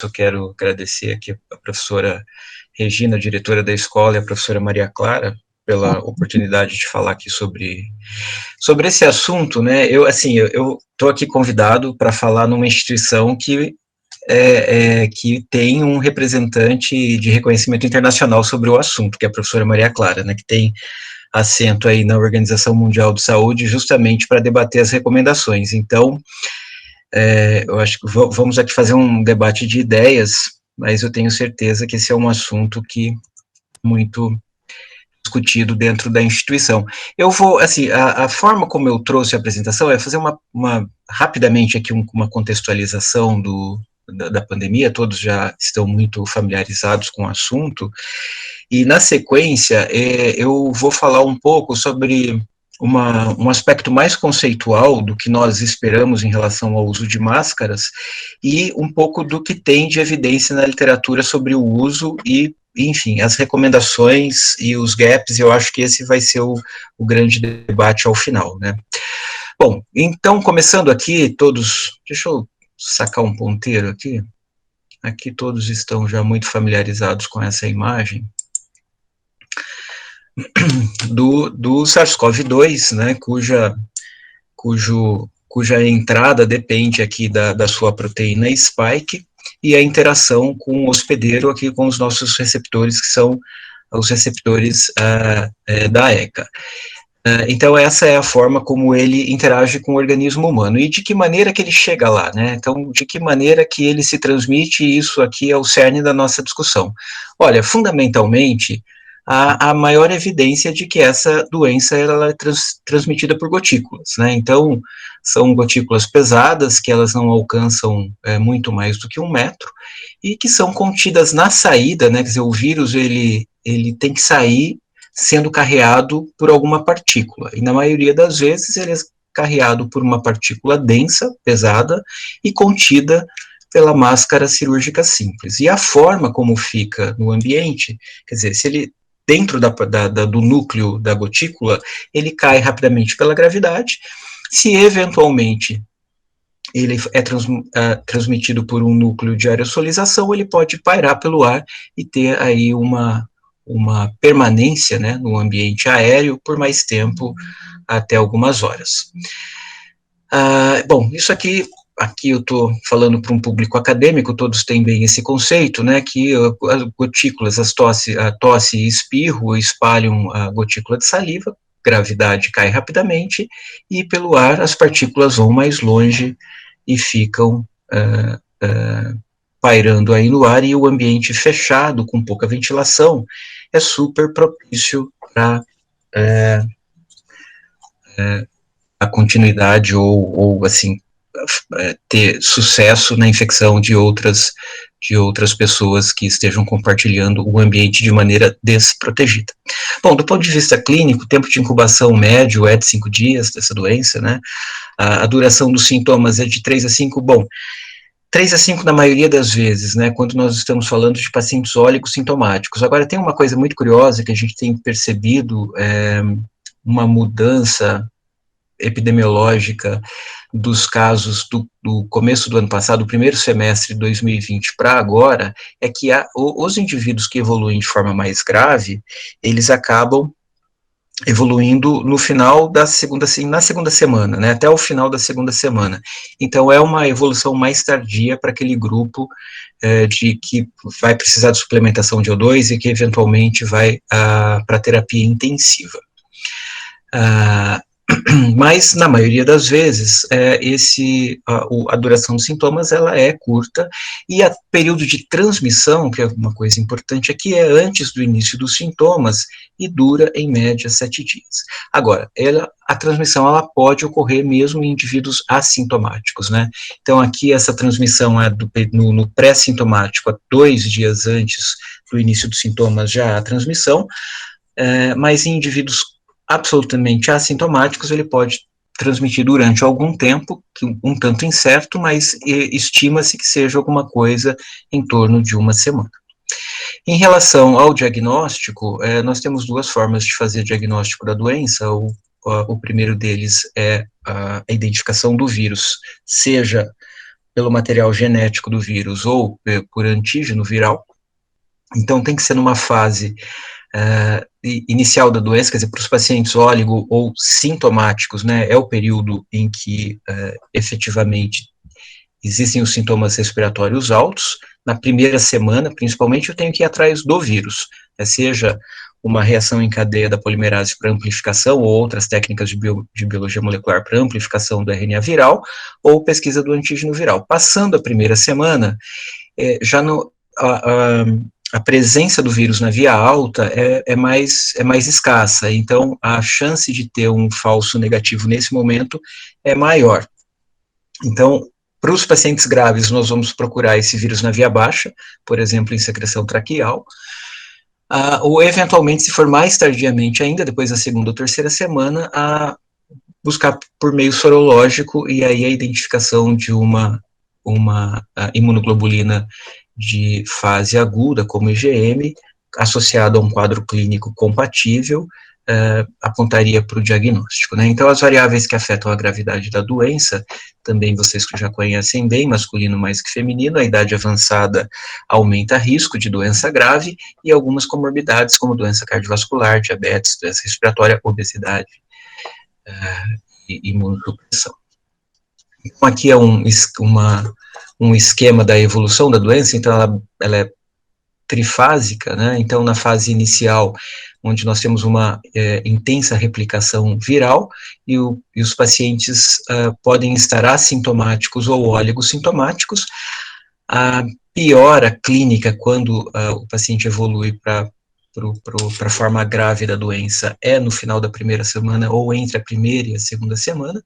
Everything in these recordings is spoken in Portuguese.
Eu quero agradecer aqui a professora Regina, diretora da escola, e a professora Maria Clara, pela oportunidade de falar aqui sobre esse assunto, né? Eu estou aqui convidado para falar numa instituição que tem um representante de reconhecimento internacional sobre o assunto, que é a professora Maria Clara, né? Que tem assento aí na Organização Mundial de Saúde, justamente para debater as recomendações. Então, eu acho que vamos aqui fazer um debate de ideias, mas eu tenho certeza que esse é um assunto que muito discutido dentro da instituição. Eu vou, assim, a forma como eu trouxe a apresentação é fazer rapidamente aqui uma contextualização da pandemia, todos já estão muito familiarizados com o assunto, e na sequência eu vou falar um pouco sobre um aspecto mais conceitual do que nós esperamos em relação ao uso de máscaras e um pouco do que tem de evidência na literatura sobre o uso e, enfim, as recomendações e os gaps. Eu acho que esse vai ser o grande debate ao final, né? Bom, então, começando aqui, deixa eu sacar um ponteiro aqui todos estão já muito familiarizados com essa imagem do SARS-CoV-2, né, cuja entrada depende aqui da sua proteína spike e a interação com o hospedeiro aqui com os nossos receptores, que são os receptores da ECA. Então, essa é a forma como ele interage com o organismo humano. E de que maneira que ele chega lá, né? Então, de que maneira que ele se transmite, isso aqui é o cerne da nossa discussão. Olha, fundamentalmente, a maior evidência de que essa doença ela é transmitida por gotículas, né? Então, são gotículas pesadas, que elas não alcançam muito mais do que 1 metro, e que são contidas na saída, né? Quer dizer, o vírus, ele tem que sair sendo carreado por alguma partícula, e na maioria das vezes ele é carreado por uma partícula densa, pesada, e contida pela máscara cirúrgica simples. E a forma como fica no ambiente, quer dizer, se ele dentro do núcleo da gotícula, ele cai rapidamente pela gravidade. Se eventualmente ele é transmitido por um núcleo de aerosolização, ele pode pairar pelo ar e ter aí uma permanência, né, no ambiente aéreo por mais tempo, até algumas horas. Bom, isso aqui eu estou falando para um público acadêmico, todos têm bem esse conceito, né, que as gotículas, a tosse e espirro espalham a gotícula de saliva, gravidade cai rapidamente, e pelo ar as partículas vão mais longe e ficam pairando aí no ar, e o ambiente fechado, com pouca ventilação, é super propício para a continuidade ou assim, ter sucesso na infecção de outras pessoas que estejam compartilhando o ambiente de maneira desprotegida. Bom, do ponto de vista clínico, o tempo de incubação médio é de 5 dias dessa doença, né? A duração dos sintomas é de 3 a 5, 3 a 5 na maioria das vezes, né, quando nós estamos falando de pacientes ólicos sintomáticos. Agora, tem uma coisa muito curiosa que a gente tem percebido, uma mudança epidemiológica dos casos do começo do ano passado, do primeiro semestre de 2020 para agora, é que os indivíduos que evoluem de forma mais grave, eles acabam evoluindo no final da na segunda semana, né, até o final da segunda semana. Então, é uma evolução mais tardia para aquele grupo que vai precisar de suplementação de O2 e que eventualmente vai para terapia intensiva. Mas, na maioria das vezes, a duração dos sintomas ela é curta, e o período de transmissão, que é uma coisa importante aqui, é antes do início dos sintomas e dura, em média, 7 dias. Agora, a transmissão ela pode ocorrer mesmo em indivíduos assintomáticos, né? Então, aqui essa transmissão é no pré-sintomático, a 2 dias antes do início dos sintomas já há a transmissão, mas em indivíduos absolutamente assintomáticos, ele pode transmitir durante algum tempo, um tanto incerto, mas estima-se que seja alguma coisa em torno de 1 semana. Em relação ao diagnóstico, nós temos 2 formas de fazer diagnóstico da doença. O primeiro deles é a identificação do vírus, seja pelo material genético do vírus ou por antígeno viral. Então, tem que ser numa fase inicial da doença, quer dizer, para os pacientes óligo ou sintomáticos, né, é o período em que efetivamente existem os sintomas respiratórios altos. Na primeira semana, principalmente, eu tenho que ir atrás do vírus, seja uma reação em cadeia da polimerase para amplificação, ou outras técnicas de biologia molecular para amplificação do RNA viral, ou pesquisa do antígeno viral. Passando a primeira semana, já a presença do vírus na via alta é mais escassa, então a chance de ter um falso negativo nesse momento é maior. Então, para os pacientes graves, nós vamos procurar esse vírus na via baixa, por exemplo, em secreção traqueal, ou eventualmente, se for mais tardiamente ainda, depois da segunda ou terceira semana, a buscar por meio sorológico, e aí a identificação de uma imunoglobulina de fase aguda, como IgM, associado a um quadro clínico compatível, apontaria para o diagnóstico, né? Então, as variáveis que afetam a gravidade da doença, também vocês que já conhecem bem, masculino mais que feminino, a idade avançada aumenta risco de doença grave, e algumas comorbidades, como doença cardiovascular, diabetes, doença respiratória, obesidade e imunossupressão. Então, aqui é um esquema da evolução da doença, então ela é trifásica, né? Então, na fase inicial, onde nós temos uma intensa replicação viral, e os pacientes podem estar assintomáticos ou oligossintomáticos. A piora clínica, quando o paciente evolui para a forma grave da doença, é no final da primeira semana, ou entre a primeira e a segunda semana,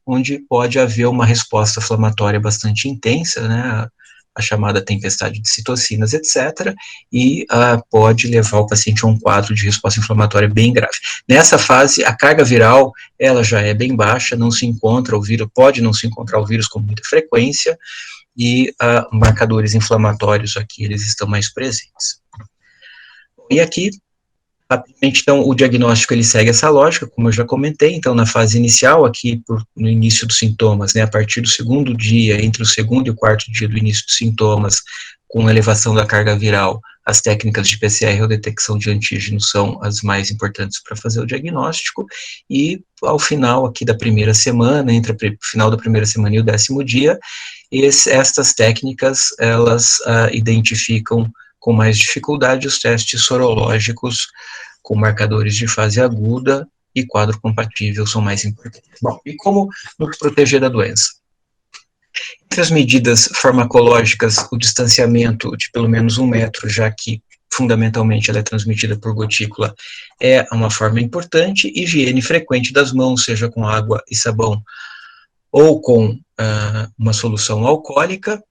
onde pode haver uma resposta inflamatória bastante intensa, né, a chamada tempestade de citocinas, etc., e pode levar o paciente a um quadro de resposta inflamatória bem grave. Nessa fase, a carga viral, ela já é bem baixa, não se encontra o vírus, pode não se encontrar o vírus com muita frequência, e marcadores inflamatórios aqui, eles estão mais presentes. E aqui, então, o diagnóstico, ele segue essa lógica, como eu já comentei. Então, na fase inicial, aqui, no início dos sintomas, né, a partir do segundo dia, entre o segundo e o quarto dia do início dos sintomas, com elevação da carga viral, as técnicas de PCR ou detecção de antígenos são as mais importantes para fazer o diagnóstico, e ao final aqui da primeira semana, entre o final da primeira semana e o 10º dia, estas técnicas, elas identificam com mais dificuldade os testes sorológicos com marcadores de fase aguda e quadro compatível são mais importantes. Bom, e como nos proteger da doença? Entre as medidas farmacológicas, o distanciamento de pelo menos 1 metro, já que fundamentalmente ela é transmitida por gotícula, é uma forma importante. Higiene frequente das mãos, seja com água e sabão ou com uma solução alcoólica.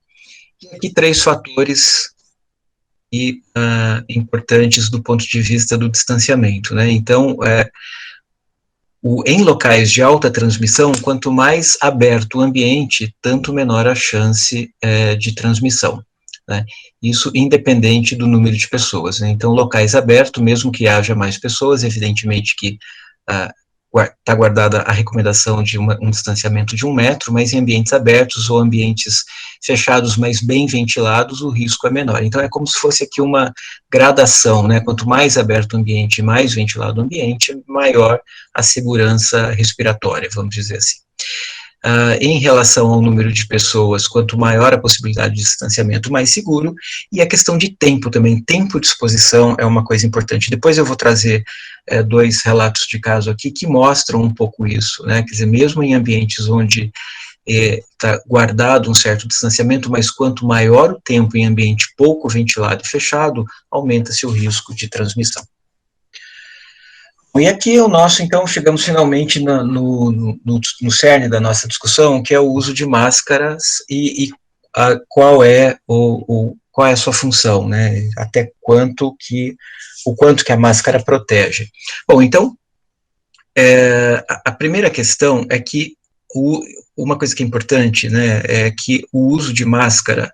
E aqui 3 fatores importantes do ponto de vista do distanciamento, né? Então, em locais de alta transmissão, quanto mais aberto o ambiente, tanto menor a chance de transmissão, né? Isso independente do número de pessoas, né? Então, locais abertos, mesmo que haja mais pessoas, evidentemente que está guardada a recomendação de um distanciamento de 1 metro, mas em ambientes abertos ou ambientes fechados, mas bem ventilados, o risco é menor. Então, é como se fosse aqui uma gradação, né? Quanto mais aberto o ambiente, mais ventilado o ambiente, maior a segurança respiratória, vamos dizer assim. Em relação ao número de pessoas, quanto maior a possibilidade de distanciamento, mais seguro, e a questão de tempo também, tempo de exposição é uma coisa importante. Depois eu vou trazer 2 relatos de caso aqui que mostram um pouco isso, né, quer dizer, mesmo em ambientes onde está guardado um certo distanciamento, mas quanto maior o tempo em ambiente pouco ventilado e fechado, aumenta-se o risco de transmissão. E aqui é o nosso, então, chegamos finalmente no cerne da nossa discussão, que é o uso de máscaras qual é a sua função, né, até quanto que a máscara protege. Bom, então, a primeira questão é que uma coisa que é importante, né, é que o uso de máscara,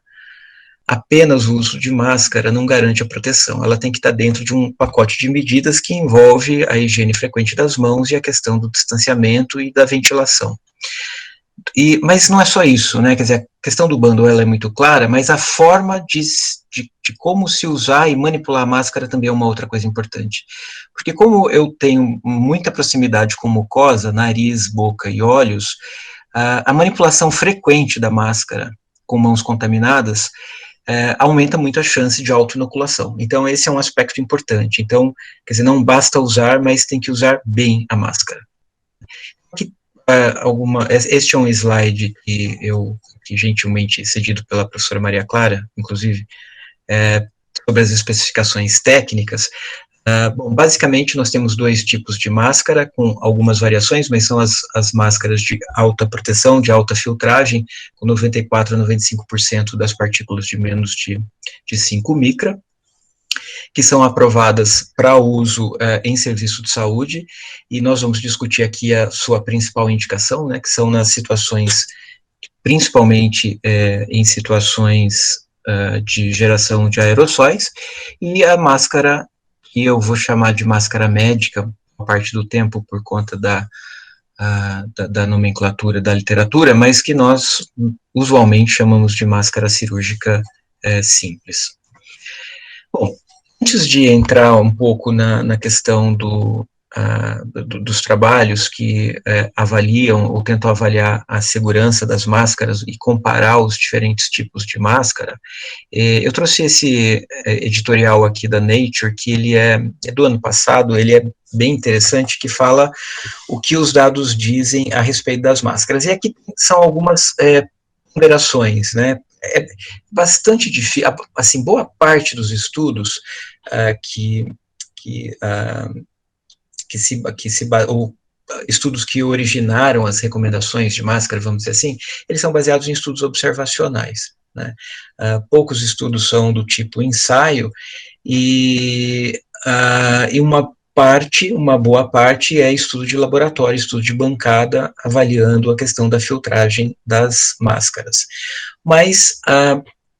apenas o uso de máscara não garante a proteção, ela tem que estar dentro de um pacote de medidas que envolve a higiene frequente das mãos e a questão do distanciamento e da ventilação. Mas não é só isso, né? Quer dizer, a questão do bundle ela é muito clara, mas a forma de como se usar e manipular a máscara também é uma outra coisa importante. Porque como eu tenho muita proximidade com mucosa, nariz, boca e olhos, a manipulação frequente da máscara com mãos contaminadas aumenta muito a chance de auto-inoculação. Então, esse é um aspecto importante. Então, quer dizer, não basta usar, mas tem que usar bem a máscara. Aqui, este é um slide que gentilmente cedido pela professora Maria Clara, inclusive, sobre as especificações técnicas. Bom, basicamente, nós temos dois tipos de máscara, com algumas variações, mas são as máscaras de alta proteção, de alta filtragem, com 94% a 95% das partículas de menos de 5 micra, que são aprovadas para uso em serviço de saúde, e nós vamos discutir aqui a sua principal indicação, né, que são nas situações, principalmente em situações de geração de aerossóis, e a máscara que eu vou chamar de máscara médica, a parte do tempo por conta da nomenclatura da literatura, mas que nós usualmente chamamos de máscara cirúrgica simples. Bom, antes de entrar um pouco na questão dos trabalhos que avaliam ou tentam avaliar a segurança das máscaras e comparar os diferentes tipos de máscara, eu trouxe esse editorial aqui da Nature, que ele é do ano passado, ele é bem interessante, que fala o que os dados dizem a respeito das máscaras. E aqui são algumas ponderações, né? É bastante difícil, assim, boa parte dos estudos ou estudos que originaram as recomendações de máscara, vamos dizer assim, eles são baseados em estudos observacionais, né? Poucos estudos são do tipo ensaio, e uma boa parte é estudo de laboratório, estudo de bancada, avaliando a questão da filtragem das máscaras. Mas,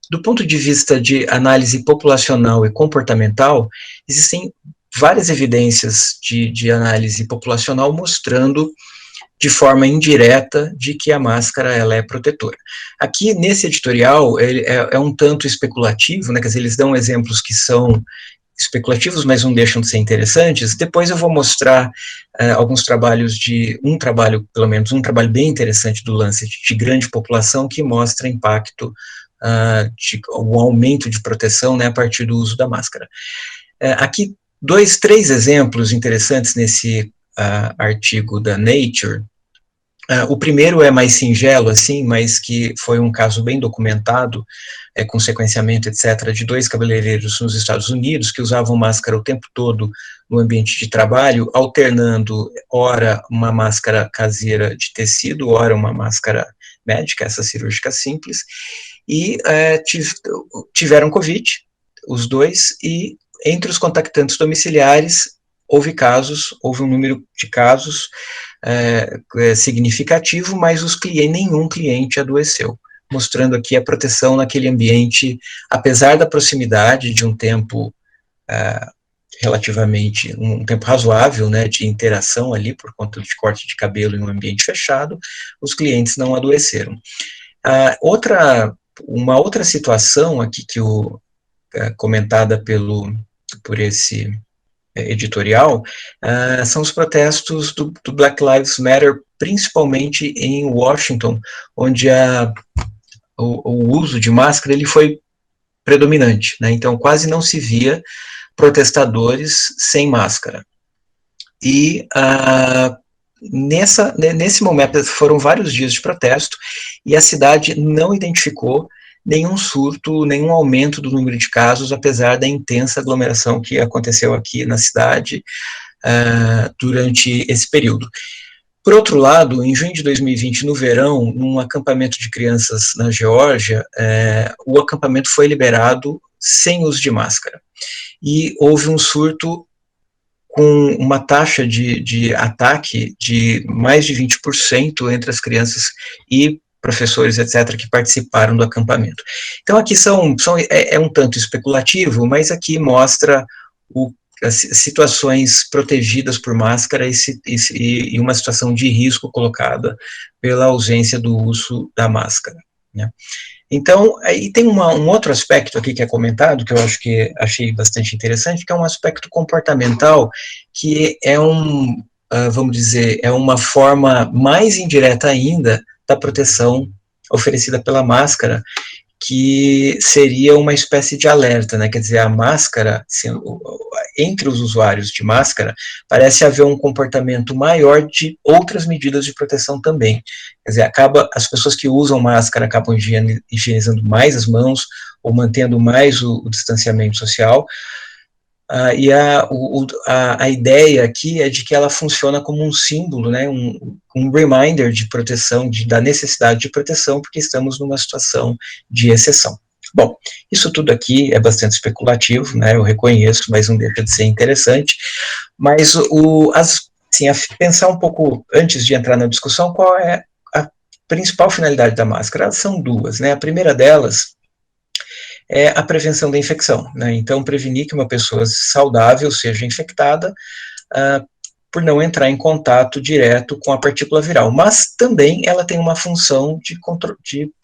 do ponto de vista de análise populacional e comportamental, existem várias evidências de análise populacional mostrando de forma indireta de que a máscara ela é protetora. Aqui, nesse editorial, ele é um tanto especulativo, né, quer dizer, eles dão exemplos que são especulativos, mas não deixam de ser interessantes. Depois eu vou mostrar alguns trabalhos pelo menos um trabalho bem interessante do Lancet, de grande população, que mostra impacto, o aumento de proteção, né, a partir do uso da máscara. Aqui, 3 exemplos interessantes nesse artigo da Nature. O primeiro é mais singelo, assim, mas que foi um caso bem documentado, com sequenciamento, etc., de 2 cabeleireiros nos Estados Unidos, que usavam máscara o tempo todo no ambiente de trabalho, alternando, ora, uma máscara caseira de tecido, ora, uma máscara médica, essa cirúrgica simples, e tiveram Covid, os dois, e entre os contactantes domiciliares, houve um número de casos significativo, mas nenhum cliente adoeceu, mostrando aqui a proteção naquele ambiente, apesar da proximidade de um tempo relativamente, um tempo razoável, né, de interação ali, por conta de corte de cabelo em um ambiente fechado, os clientes não adoeceram. Uma outra situação aqui comentada por esse editorial, são os protestos do Black Lives Matter, principalmente em Washington, onde o uso de máscara ele foi predominante, né? Então quase não se via protestadores sem máscara. E nesse momento foram vários dias de protesto, e a cidade não identificou nenhum surto, nenhum aumento do número de casos, apesar da intensa aglomeração que aconteceu aqui na cidade durante esse período. Por outro lado, em junho de 2020, no verão, num acampamento de crianças na Geórgia, o acampamento foi liberado sem uso de máscara. E houve um surto com uma taxa de ataque de mais de 20% entre as crianças e professores, etc., que participaram do acampamento. Então, aqui é um tanto especulativo, mas aqui mostra situações protegidas por máscara e uma situação de risco colocada pela ausência do uso da máscara, né? Então, aí tem um outro aspecto aqui que é comentado, que eu acho que achei bastante interessante, que é um aspecto comportamental, que é vamos dizer, é uma forma mais indireta ainda da proteção oferecida pela máscara, que seria uma espécie de alerta, né? Quer dizer, a máscara, entre os usuários de máscara, parece haver um comportamento maior de outras medidas de proteção também. Quer dizer, as pessoas que usam máscara acabam higienizando mais as mãos, ou mantendo mais o distanciamento social, e a ideia aqui é de que ela funciona como um símbolo, né, um reminder de proteção, da necessidade de proteção, porque estamos numa situação de exceção. Bom, isso tudo aqui é bastante especulativo, né, eu reconheço, mas não deixa de ser interessante, mas assim, pensar um pouco, antes de entrar na discussão, qual é a principal finalidade da máscara. Elas são duas, né, a primeira delas é a prevenção da infecção, né? Então, prevenir que uma pessoa saudável seja infectada por não entrar em contato direto com a partícula viral, mas também ela tem uma função de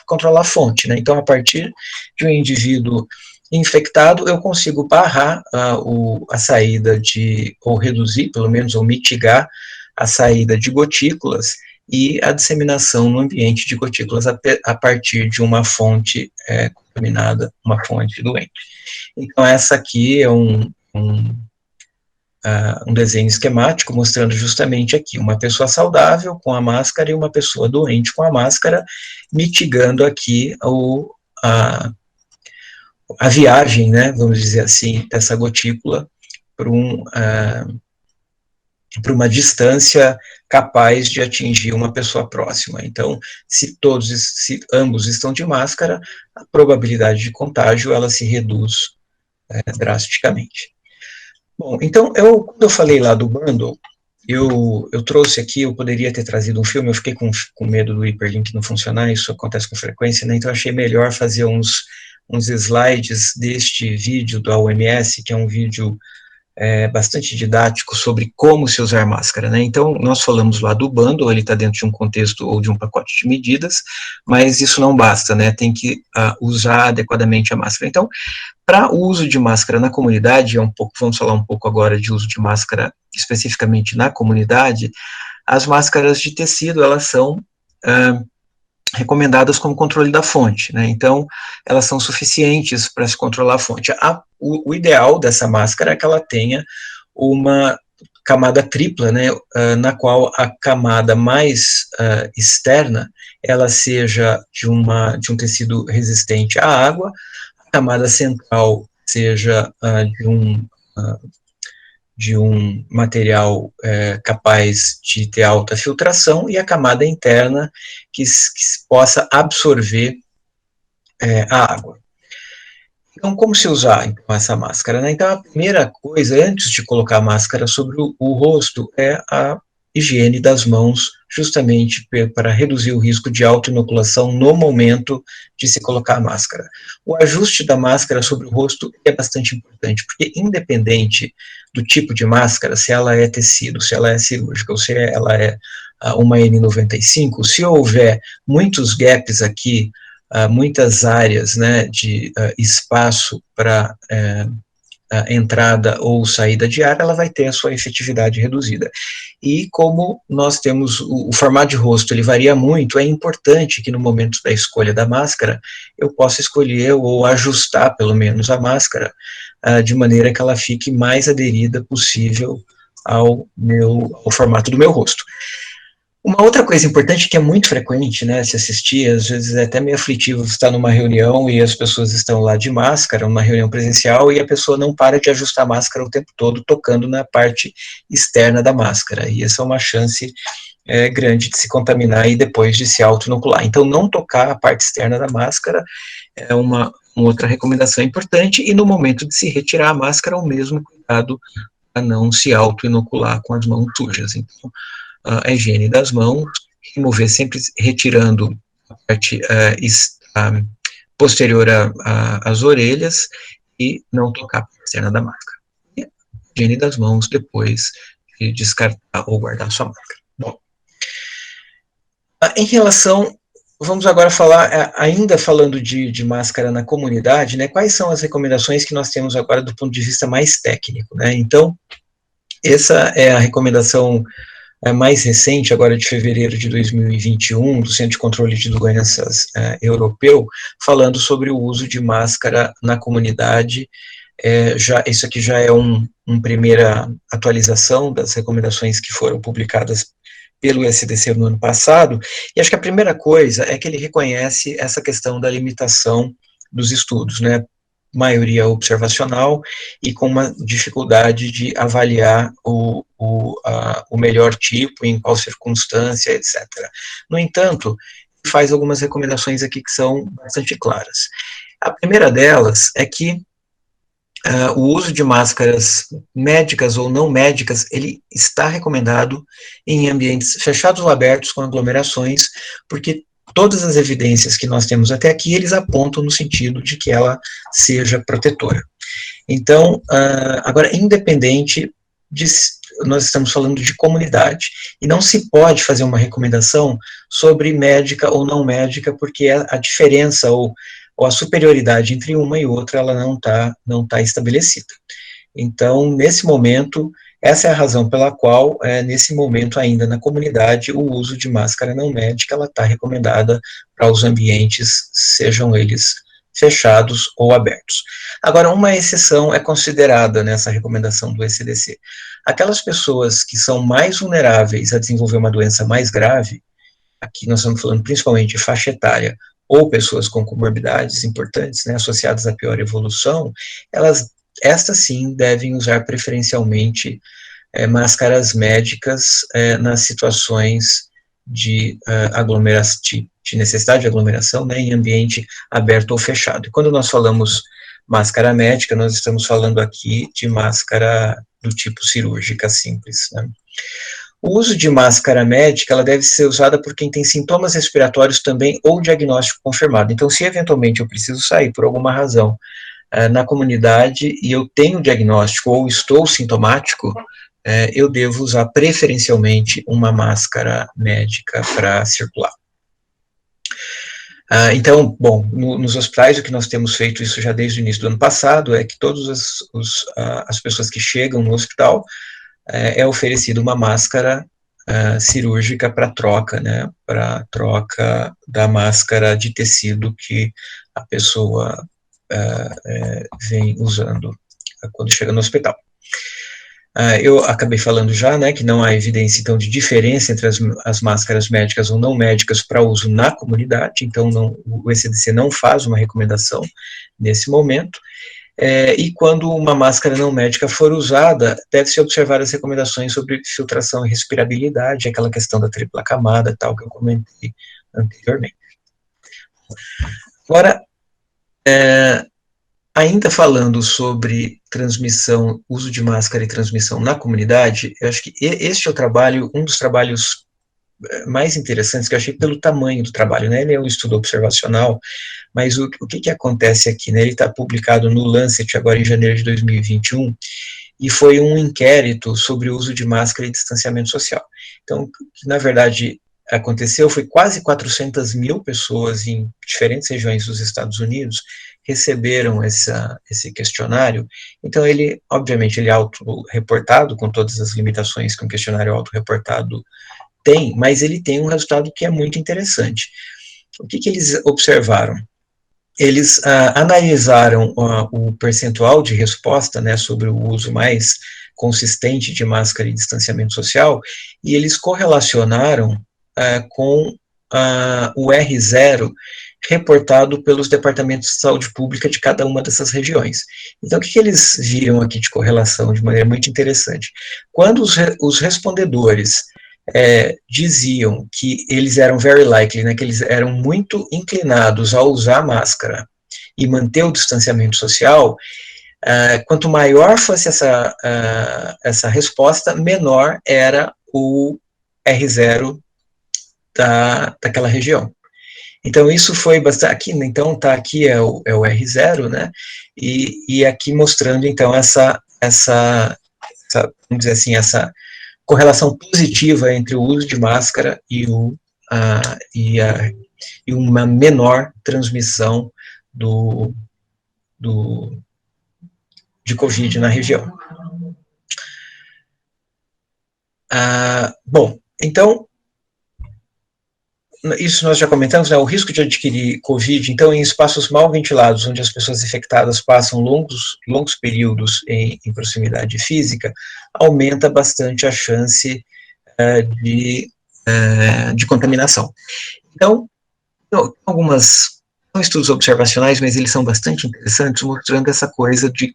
controlar a fonte, né? Então, a partir de um indivíduo infectado, eu consigo barrar a saída ou reduzir, pelo menos, ou mitigar a saída de gotículas e a disseminação no ambiente de gotículas a partir de uma fonte contaminada, uma fonte doente. Então, essa aqui é um desenho esquemático mostrando justamente aqui uma pessoa saudável com a máscara e uma pessoa doente com a máscara, mitigando aqui a viagem, né, vamos dizer assim, dessa gotícula para uma distância capaz de atingir uma pessoa próxima. Então, se ambos estão de máscara, a probabilidade de contágio ela se reduz drasticamente. Bom, então, quando eu falei lá do bundle, eu trouxe aqui, eu poderia ter trazido um filme, eu fiquei com medo do hiperlink não funcionar, isso acontece com frequência, né, então achei melhor fazer uns slides deste vídeo da OMS, que é um vídeo bastante didático sobre como se usar máscara, né? Então, nós falamos lá do bundle, ele está dentro de um contexto ou de um pacote de medidas, mas isso não basta, né? Tem que usar adequadamente a máscara. Então, para o uso de máscara na comunidade, vamos falar um pouco agora de uso de máscara especificamente na comunidade, as máscaras de tecido, elas são recomendadas como controle da fonte, né? Então, elas são suficientes para se controlar a fonte. O ideal dessa máscara é que ela tenha uma camada tripla, né, na qual a camada mais externa, ela seja de um tecido resistente à água, a camada central seja de um material capaz de ter alta filtração, e a camada interna que possa absorver a água. Então, como se usar então, essa máscara, né? Então, a primeira coisa, antes de colocar a máscara sobre o rosto, é a higiene das mãos, justamente para reduzir o risco de autoinoculação no momento de se colocar a máscara. O ajuste da máscara sobre o rosto é bastante importante, porque independente do tipo de máscara, se ela é tecido, se ela é cirúrgica, ou se ela é uma N95, se houver muitos gaps aqui, muitas áreas, né, de espaço para entrada ou saída de ar, ela vai ter a sua efetividade reduzida. E como nós temos o formato de rosto, ele varia muito, é importante que no momento da escolha da máscara, eu possa escolher ou ajustar, pelo menos, a máscara, de maneira que ela fique mais aderida possível ao formato do meu rosto. Uma outra coisa importante que é muito frequente, né, se assistir, às vezes é até meio aflitivo estar numa reunião e as pessoas estão lá de máscara, uma reunião presencial, e a pessoa não para de ajustar a máscara o tempo todo, tocando na parte externa da máscara, e essa é uma chance grande de se contaminar e depois de se auto-inocular. Então, não tocar a parte externa da máscara é uma outra recomendação importante, e no momento de se retirar a máscara, o mesmo cuidado para não se auto-inocular com as mãos sujas. Então, a higiene das mãos, remover sempre retirando a parte posterior às orelhas e não tocar a parte externa da máscara. E a higiene das mãos depois de descartar ou guardar sua máscara. Bom, em relação, vamos agora falar, ainda falando de máscara na comunidade, né, quais são as recomendações que nós temos agora do ponto de vista mais técnico, né? Então, essa é a recomendação mais recente, agora de fevereiro de 2021, do Centro de Controle de Doenças europeu, falando sobre o uso de máscara na comunidade. Isso aqui já é uma primeira atualização das recomendações que foram publicadas pelo SDC no ano passado, e acho que a primeira coisa é que ele reconhece essa questão da limitação dos estudos, né, maioria observacional e com uma dificuldade de avaliar o melhor tipo, em qual circunstância, etc. No entanto, faz algumas recomendações aqui que são bastante claras. A primeira delas é que o uso de máscaras médicas ou não médicas, ele está recomendado em ambientes fechados ou abertos com aglomerações, porque todas as evidências que nós temos até aqui, eles apontam no sentido de que ela seja protetora. Então, agora, independente de, nós estamos falando de comunidade, e não se pode fazer uma recomendação sobre médica ou não médica, porque a diferença ou a superioridade entre uma e outra, ela não tá estabelecida. Então, nesse momento, essa é a razão pela qual, nesse momento ainda na comunidade, o uso de máscara não médica, ela está recomendada para os ambientes, sejam eles fechados ou abertos. Agora, uma exceção é considerada nessa recomendação do ECDC. Aquelas pessoas que são mais vulneráveis a desenvolver uma doença mais grave, aqui nós estamos falando principalmente de faixa etária, ou pessoas com comorbidades importantes, né, associadas à pior evolução, estas sim devem usar preferencialmente máscaras médicas nas situações de necessidade de aglomeração, né, em ambiente aberto ou fechado. E quando nós falamos máscara médica, nós estamos falando aqui de máscara do tipo cirúrgica simples, né. O uso de máscara médica, ela deve ser usada por quem tem sintomas respiratórios também ou diagnóstico confirmado. Então, se eventualmente eu preciso sair por alguma razão na comunidade e eu tenho diagnóstico ou estou sintomático, eu devo usar preferencialmente uma máscara médica para circular. Então, bom, nos hospitais, o que nós temos feito isso já desde o início do ano passado, é que todas as pessoas que chegam no hospital, é oferecida uma máscara cirúrgica para troca, né, para troca da máscara de tecido que a pessoa vem usando quando chega no hospital. Eu acabei falando já, né, que não há evidência, então, de diferença entre as máscaras médicas ou não médicas para uso na comunidade, então o ECDC não faz uma recomendação nesse momento. E quando uma máscara não médica for usada, deve-se observar as recomendações sobre filtração e respirabilidade, aquela questão da tripla camada, tal, que eu comentei anteriormente. Agora, ainda falando sobre transmissão, uso de máscara e transmissão na comunidade, eu acho que este é o trabalho, um dos trabalhos mais interessantes que eu achei pelo tamanho do trabalho, né? Ele é um estudo observacional, mas o que acontece aqui, né? Ele está publicado no Lancet agora em janeiro de 2021, e foi um inquérito sobre o uso de máscara e distanciamento social. Então, o que na verdade aconteceu foi quase 400 mil pessoas em diferentes regiões dos Estados Unidos receberam esse questionário. Então, ele, obviamente, ele é autorreportado, com todas as limitações que um questionário autorreportado tem, mas ele tem um resultado que é muito interessante. O que eles observaram? Eles analisaram o percentual de resposta, né, sobre o uso mais consistente de máscara e distanciamento social, e eles correlacionaram com o R0 reportado pelos departamentos de saúde pública de cada uma dessas regiões. Então, o que eles viram aqui de correlação de maneira muito interessante? Quando os respondedores diziam que eles eram very likely, né, que eles eram muito inclinados a usar máscara e manter o distanciamento social, quanto maior fosse essa resposta, menor era o R0 daquela região. Então, isso foi bastante, aqui, então, tá aqui é o R0, né, e aqui mostrando, então, vamos dizer assim, essa correlação positiva entre o uso de máscara e, e uma menor transmissão de Covid na região. Bom, então, isso nós já comentamos, né, o risco de adquirir Covid, então, em espaços mal ventilados, onde as pessoas infectadas passam longos períodos em proximidade física, aumenta bastante a chance de contaminação. Então, são estudos observacionais, mas eles são bastante interessantes, mostrando essa coisa de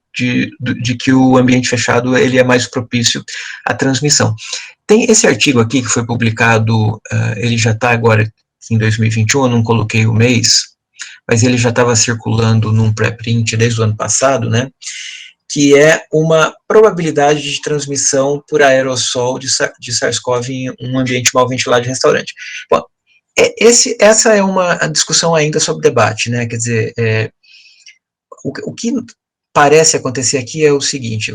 que o ambiente fechado ele é mais propício à transmissão. Tem esse artigo aqui que foi publicado, ele já está agora em 2021, eu não coloquei o mês, mas ele já estava circulando num pré-print desde o ano passado, né, que é uma probabilidade de transmissão por aerossol de SARS-CoV em um ambiente mal ventilado de restaurante. Bom, essa é uma discussão ainda sob debate, né, quer dizer, o que parece acontecer aqui é o seguinte,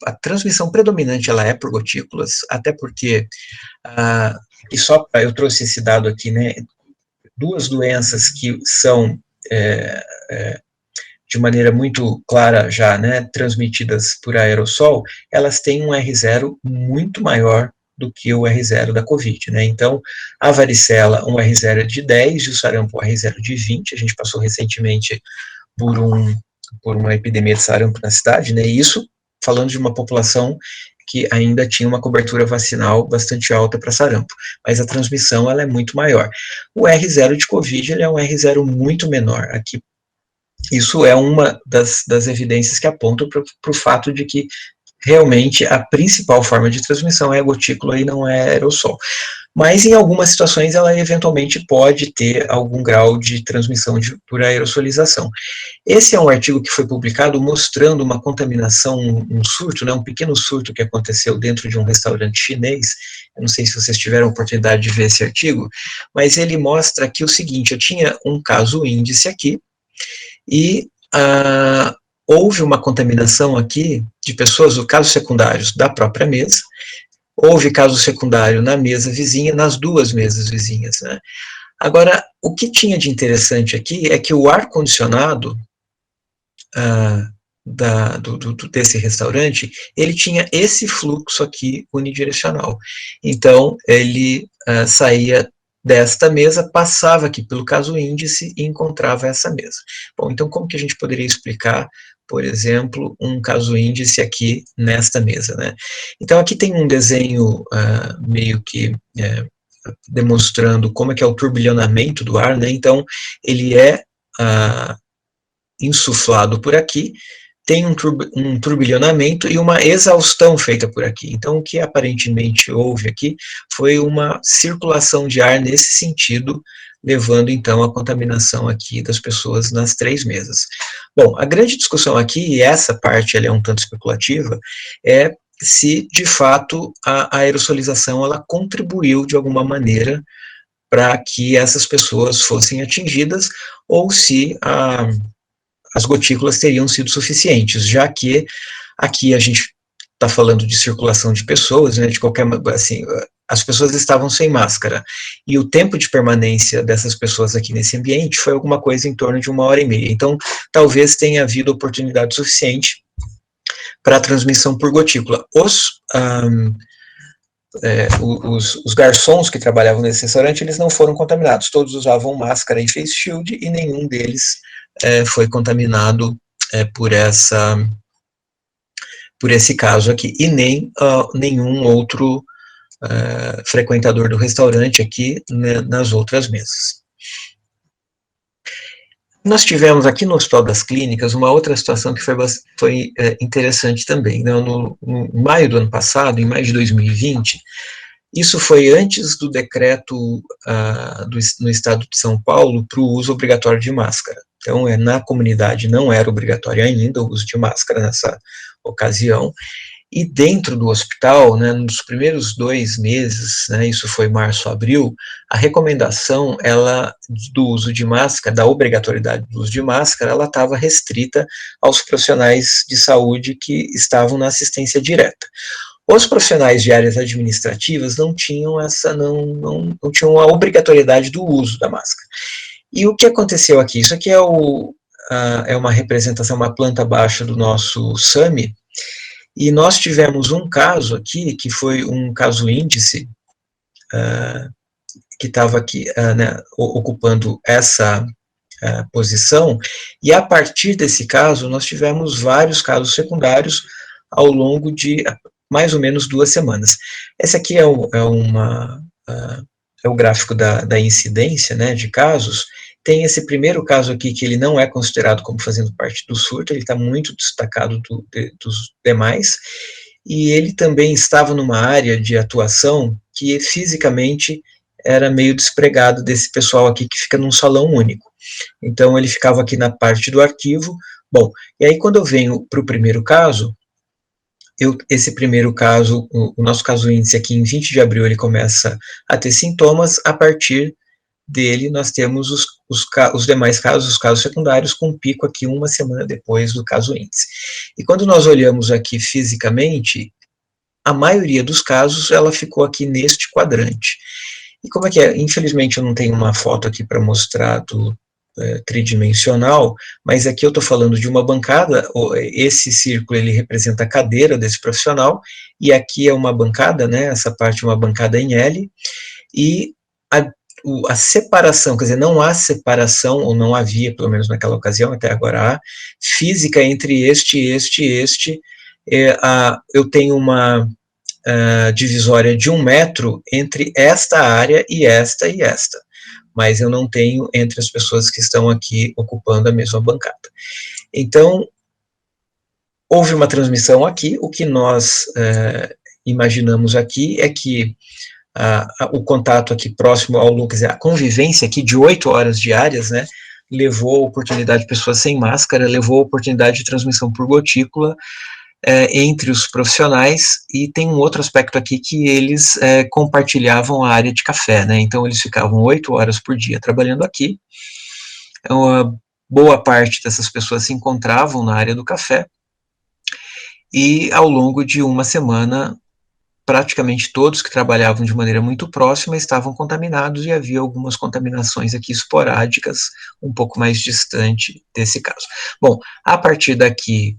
a transmissão predominante ela é por gotículas, até porque, e só eu trouxe esse dado aqui, né, duas doenças que são, de maneira muito clara já, né, transmitidas por aerossol, elas têm um R0 muito maior do que o R0 da Covid, né, então, a varicela, um R0 de 10, e o sarampo, um R0 de 20, a gente passou recentemente por uma epidemia de sarampo na cidade, né, e isso falando de uma população que ainda tinha uma cobertura vacinal bastante alta para sarampo, mas a transmissão, ela é muito maior. O R0 de Covid, ele é um R0 muito menor, aqui, isso é uma das evidências que apontam para o fato de que realmente a principal forma de transmissão é a gotícula e não é aerossol. Mas em algumas situações ela eventualmente pode ter algum grau de transmissão por aerosolização. Esse é um artigo que foi publicado mostrando uma contaminação, um surto, né, um pequeno surto que aconteceu dentro de um restaurante chinês. Eu não sei se vocês tiveram a oportunidade de ver esse artigo, mas ele mostra aqui o seguinte, eu tinha um caso índice aqui, e houve uma contaminação aqui de pessoas, casos secundários da própria mesa, houve caso secundário na mesa vizinha, nas duas mesas vizinhas, né. Agora, o que tinha de interessante aqui é que o ar-condicionado desse restaurante, ele tinha esse fluxo aqui unidirecional. Então, ele saía desta mesa, passava aqui pelo caso índice e encontrava essa mesa. Bom, então como que a gente poderia explicar, por exemplo, um caso índice aqui nesta mesa, né? Então aqui tem um desenho meio que demonstrando como é que é o turbilhonamento do ar, né? Então ele é insuflado por aqui, tem um turbilhonamento e uma exaustão feita por aqui. Então, o que aparentemente houve aqui foi uma circulação de ar nesse sentido, levando então a contaminação aqui das pessoas nas três mesas. Bom, a grande discussão aqui, e essa parte ela é um tanto especulativa, é se de fato a aerosolização ela contribuiu de alguma maneira para que essas pessoas fossem atingidas, ou se as gotículas teriam sido suficientes, já que aqui a gente está falando de circulação de pessoas, né, de qualquer, assim, as pessoas estavam sem máscara, e o tempo de permanência dessas pessoas aqui nesse ambiente foi alguma coisa em torno de 1h30, então talvez tenha havido oportunidade suficiente para a transmissão por gotícula. Os garçons que trabalhavam nesse restaurante, eles não foram contaminados, todos usavam máscara e face shield, e nenhum deles foi contaminado por esse caso aqui, e nem nenhum outro frequentador do restaurante aqui, né, nas outras mesas. Nós tivemos aqui no Hospital das Clínicas uma outra situação que foi interessante também, né? No maio do ano passado, em maio de 2020, isso foi antes do decreto no estado de São Paulo para o uso obrigatório de máscara. Então, na comunidade não era obrigatório ainda o uso de máscara nessa ocasião, E dentro do hospital, né, nos primeiros 2 meses, né, isso foi março, abril, a recomendação do uso de máscara, da obrigatoriedade do uso de máscara, ela estava restrita aos profissionais de saúde que estavam na assistência direta. Os profissionais de áreas administrativas não tinham não tinham a obrigatoriedade do uso da máscara. E o que aconteceu aqui? Isso aqui é uma representação, uma planta baixa do nosso SAMI, e nós tivemos um caso aqui, que foi um caso índice, que estava aqui, né, ocupando essa posição, e a partir desse caso, nós tivemos vários casos secundários ao longo de mais ou menos 2 semanas. Esse aqui é o gráfico da incidência, né, de casos. Tem esse primeiro caso aqui, que ele não é considerado como fazendo parte do surto, ele está muito destacado dos demais, e ele também estava numa área de atuação que fisicamente era meio despregado desse pessoal aqui que fica num salão único. Então, ele ficava aqui na parte do arquivo. Bom, e aí quando eu venho para o primeiro caso, esse primeiro caso, o nosso caso índice aqui em 20 de abril, ele começa a ter sintomas. A partir dele, nós temos os demais casos, os casos secundários, com um pico aqui 1 semana depois do caso índice. E quando nós olhamos aqui fisicamente, a maioria dos casos, ela ficou aqui neste quadrante. E como é que é? Infelizmente, eu não tenho uma foto aqui para mostrar do tridimensional, mas aqui eu estou falando de uma bancada. Esse círculo, ele representa a cadeira desse profissional, e aqui é uma bancada, né, essa parte é uma bancada em L, e a separação, quer dizer, não há separação, ou não havia, pelo menos naquela ocasião, até agora há, física entre este e este. Eu tenho uma divisória de 1 metro entre esta área e esta, mas eu não tenho entre as pessoas que estão aqui ocupando a mesma bancada. Então, houve uma transmissão aqui. O que nós imaginamos aqui é que o contato aqui próximo ao Lucas, a convivência aqui de 8 horas diárias, né, levou a oportunidade de pessoas sem máscara, levou a oportunidade de transmissão por gotícula entre os profissionais. E tem um outro aspecto aqui, que eles compartilhavam a área de café, né, então eles ficavam 8 horas por dia trabalhando aqui. Uma boa parte dessas pessoas se encontravam na área do café, e ao longo de 1 semana, praticamente todos que trabalhavam de maneira muito próxima estavam contaminados, e havia algumas contaminações aqui esporádicas, um pouco mais distante desse caso. Bom, a partir daqui,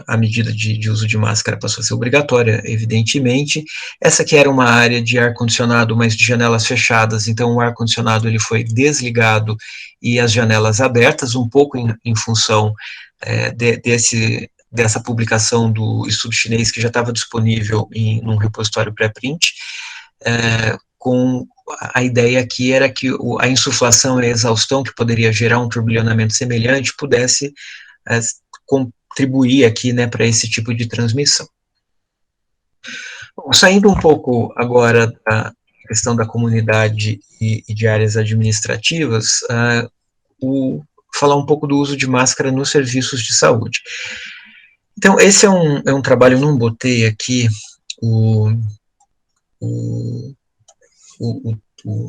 a medida de uso de máscara passou a ser obrigatória, evidentemente. Essa aqui era uma área de ar-condicionado, mas de janelas fechadas, então o ar-condicionado ele foi desligado e as janelas abertas, um pouco em função dessa publicação do estudo chinês, que já estava disponível num repositório pré-print, com a ideia aqui era que a insuflação e a exaustão, que poderia gerar um turbilhonamento semelhante, pudesse contribuir aqui, né, para esse tipo de transmissão. Bom, saindo um pouco agora da questão da comunidade e de áreas administrativas, falar um pouco do uso de máscara nos serviços de saúde. Então, esse é um trabalho, eu não botei aqui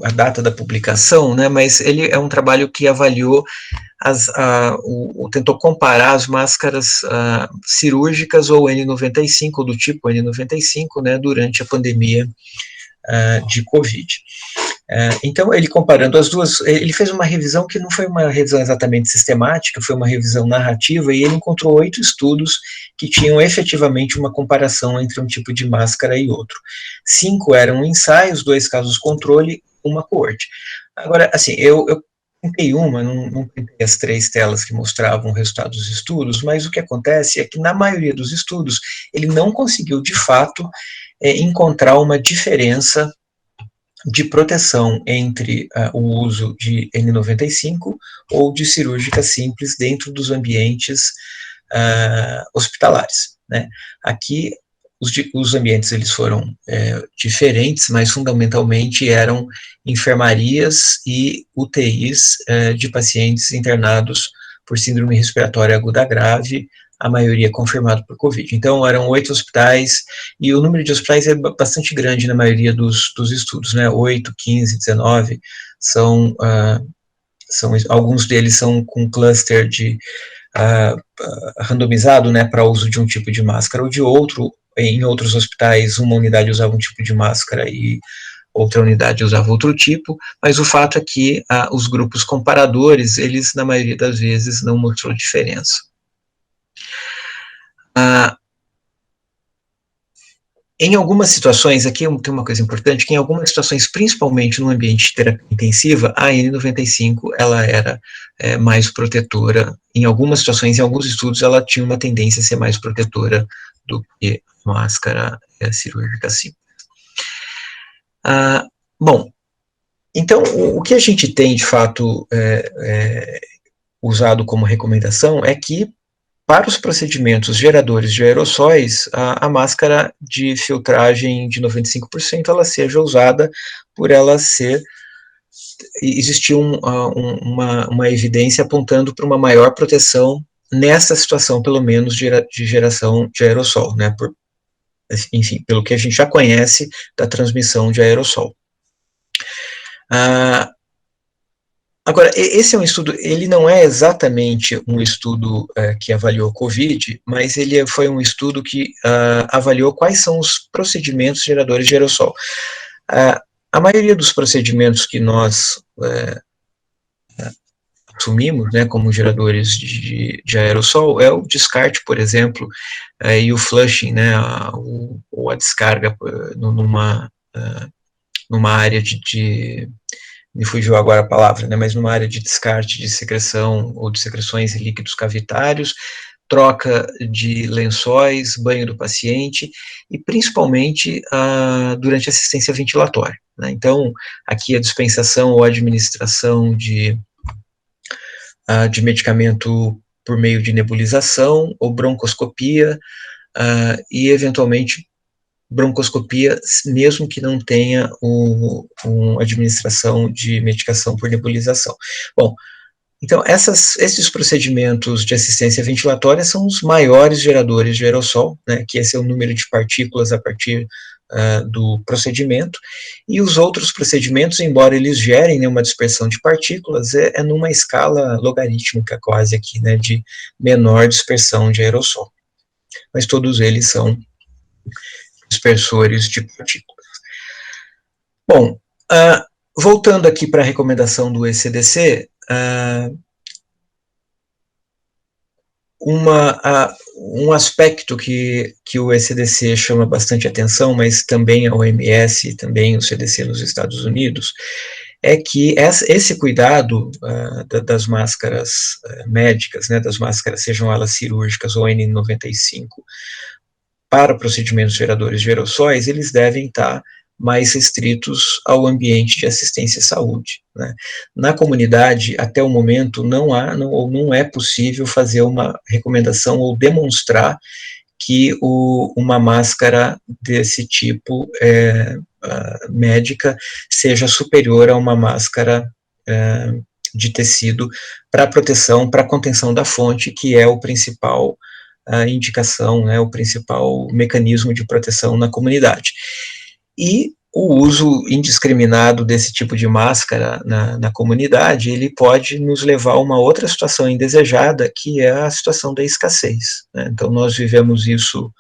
a data da publicação, né, mas ele é um trabalho que avaliou, tentou comparar as máscaras cirúrgicas ou N95, ou do tipo N95, né, durante a pandemia de Covid. Então, ele comparando as duas, ele fez uma revisão que não foi uma revisão exatamente sistemática, foi uma revisão narrativa, e ele encontrou 8 estudos que tinham efetivamente uma comparação entre um tipo de máscara e outro. 5 eram ensaios, 2 casos controle, uma coorte. Agora, assim, eu tentei não tentei as 3 telas que mostravam o resultado dos estudos, mas o que acontece é que, na maioria dos estudos, ele não conseguiu, de fato, encontrar uma diferença de proteção entre o uso de N95 ou de cirúrgica simples dentro dos ambientes hospitalares, né? Aqui, os ambientes eles foram diferentes, mas fundamentalmente eram enfermarias e UTIs de pacientes internados por síndrome respiratória aguda grave, a maioria confirmado por Covid. Então, eram 8 hospitais, e o número de hospitais é bastante grande na maioria dos estudos, né, 8, 15, 19, alguns deles são com cluster de randomizado, né, para uso de um tipo de máscara ou de outro. Em outros hospitais, uma unidade usava um tipo de máscara e outra unidade usava outro tipo, mas o fato é que os grupos comparadores, eles, na maioria das vezes, não mostrou diferença. Em algumas situações, aqui tem uma coisa importante, que em algumas situações, principalmente no ambiente de terapia intensiva, a N95, ela era mais protetora. Em algumas situações, em alguns estudos, ela tinha uma tendência a ser mais protetora do que máscara cirúrgica simples. Bom, então, o que a gente tem, de fato, usado como recomendação é que, para os procedimentos geradores de aerossóis, a máscara de filtragem de 95% ela seja usada por ela existir uma evidência apontando para uma maior proteção nessa situação, pelo menos, de geração de aerossol, né, enfim, pelo que a gente já conhece da transmissão de aerossol. Agora, esse é um estudo, ele não é exatamente um estudo que avaliou COVID, mas ele foi um estudo que avaliou quais são os procedimentos geradores de aerossol. A maioria dos procedimentos que nós assumimos, né, como geradores de aerossol é o descarte, por exemplo, e o flushing, né, ou a descarga numa área me fugiu agora a palavra, né, mas numa área de descarte de secreção ou de secreções e líquidos cavitários, troca de lençóis, banho do paciente e principalmente durante a assistência ventilatória, né. Então, aqui a dispensação ou administração de medicamento por meio de nebulização ou broncoscopia e, eventualmente, broncoscopia, mesmo que não tenha uma administração de medicação por nebulização. Bom, então, esses procedimentos de assistência ventilatória são os maiores geradores de aerossol, né, que esse é o número de partículas a partir do procedimento, e os outros procedimentos, embora eles gerem, né, uma dispersão de partículas, é numa escala logarítmica quase aqui, né, de menor dispersão de aerossol. Mas todos eles são dispersores de partículas. Bom, voltando aqui para a recomendação do ECDC, um aspecto que o ECDC chama bastante atenção, mas também a OMS e também o CDC nos Estados Unidos, é que esse cuidado das máscaras médicas, né, das máscaras, sejam elas cirúrgicas ou N95, para procedimentos geradores de aerossóis, eles devem estar mais restritos ao ambiente de assistência à saúde, né. Na comunidade, até o momento, não é possível fazer uma recomendação ou demonstrar que uma máscara desse tipo médica seja superior a uma máscara de tecido para proteção, para contenção da fonte, que é o principal indicação, né, o principal mecanismo de proteção na comunidade. E o uso indiscriminado desse tipo de máscara na comunidade, ele pode nos levar a uma outra situação indesejada, que é a situação da escassez, né. Então, nós vivemos isso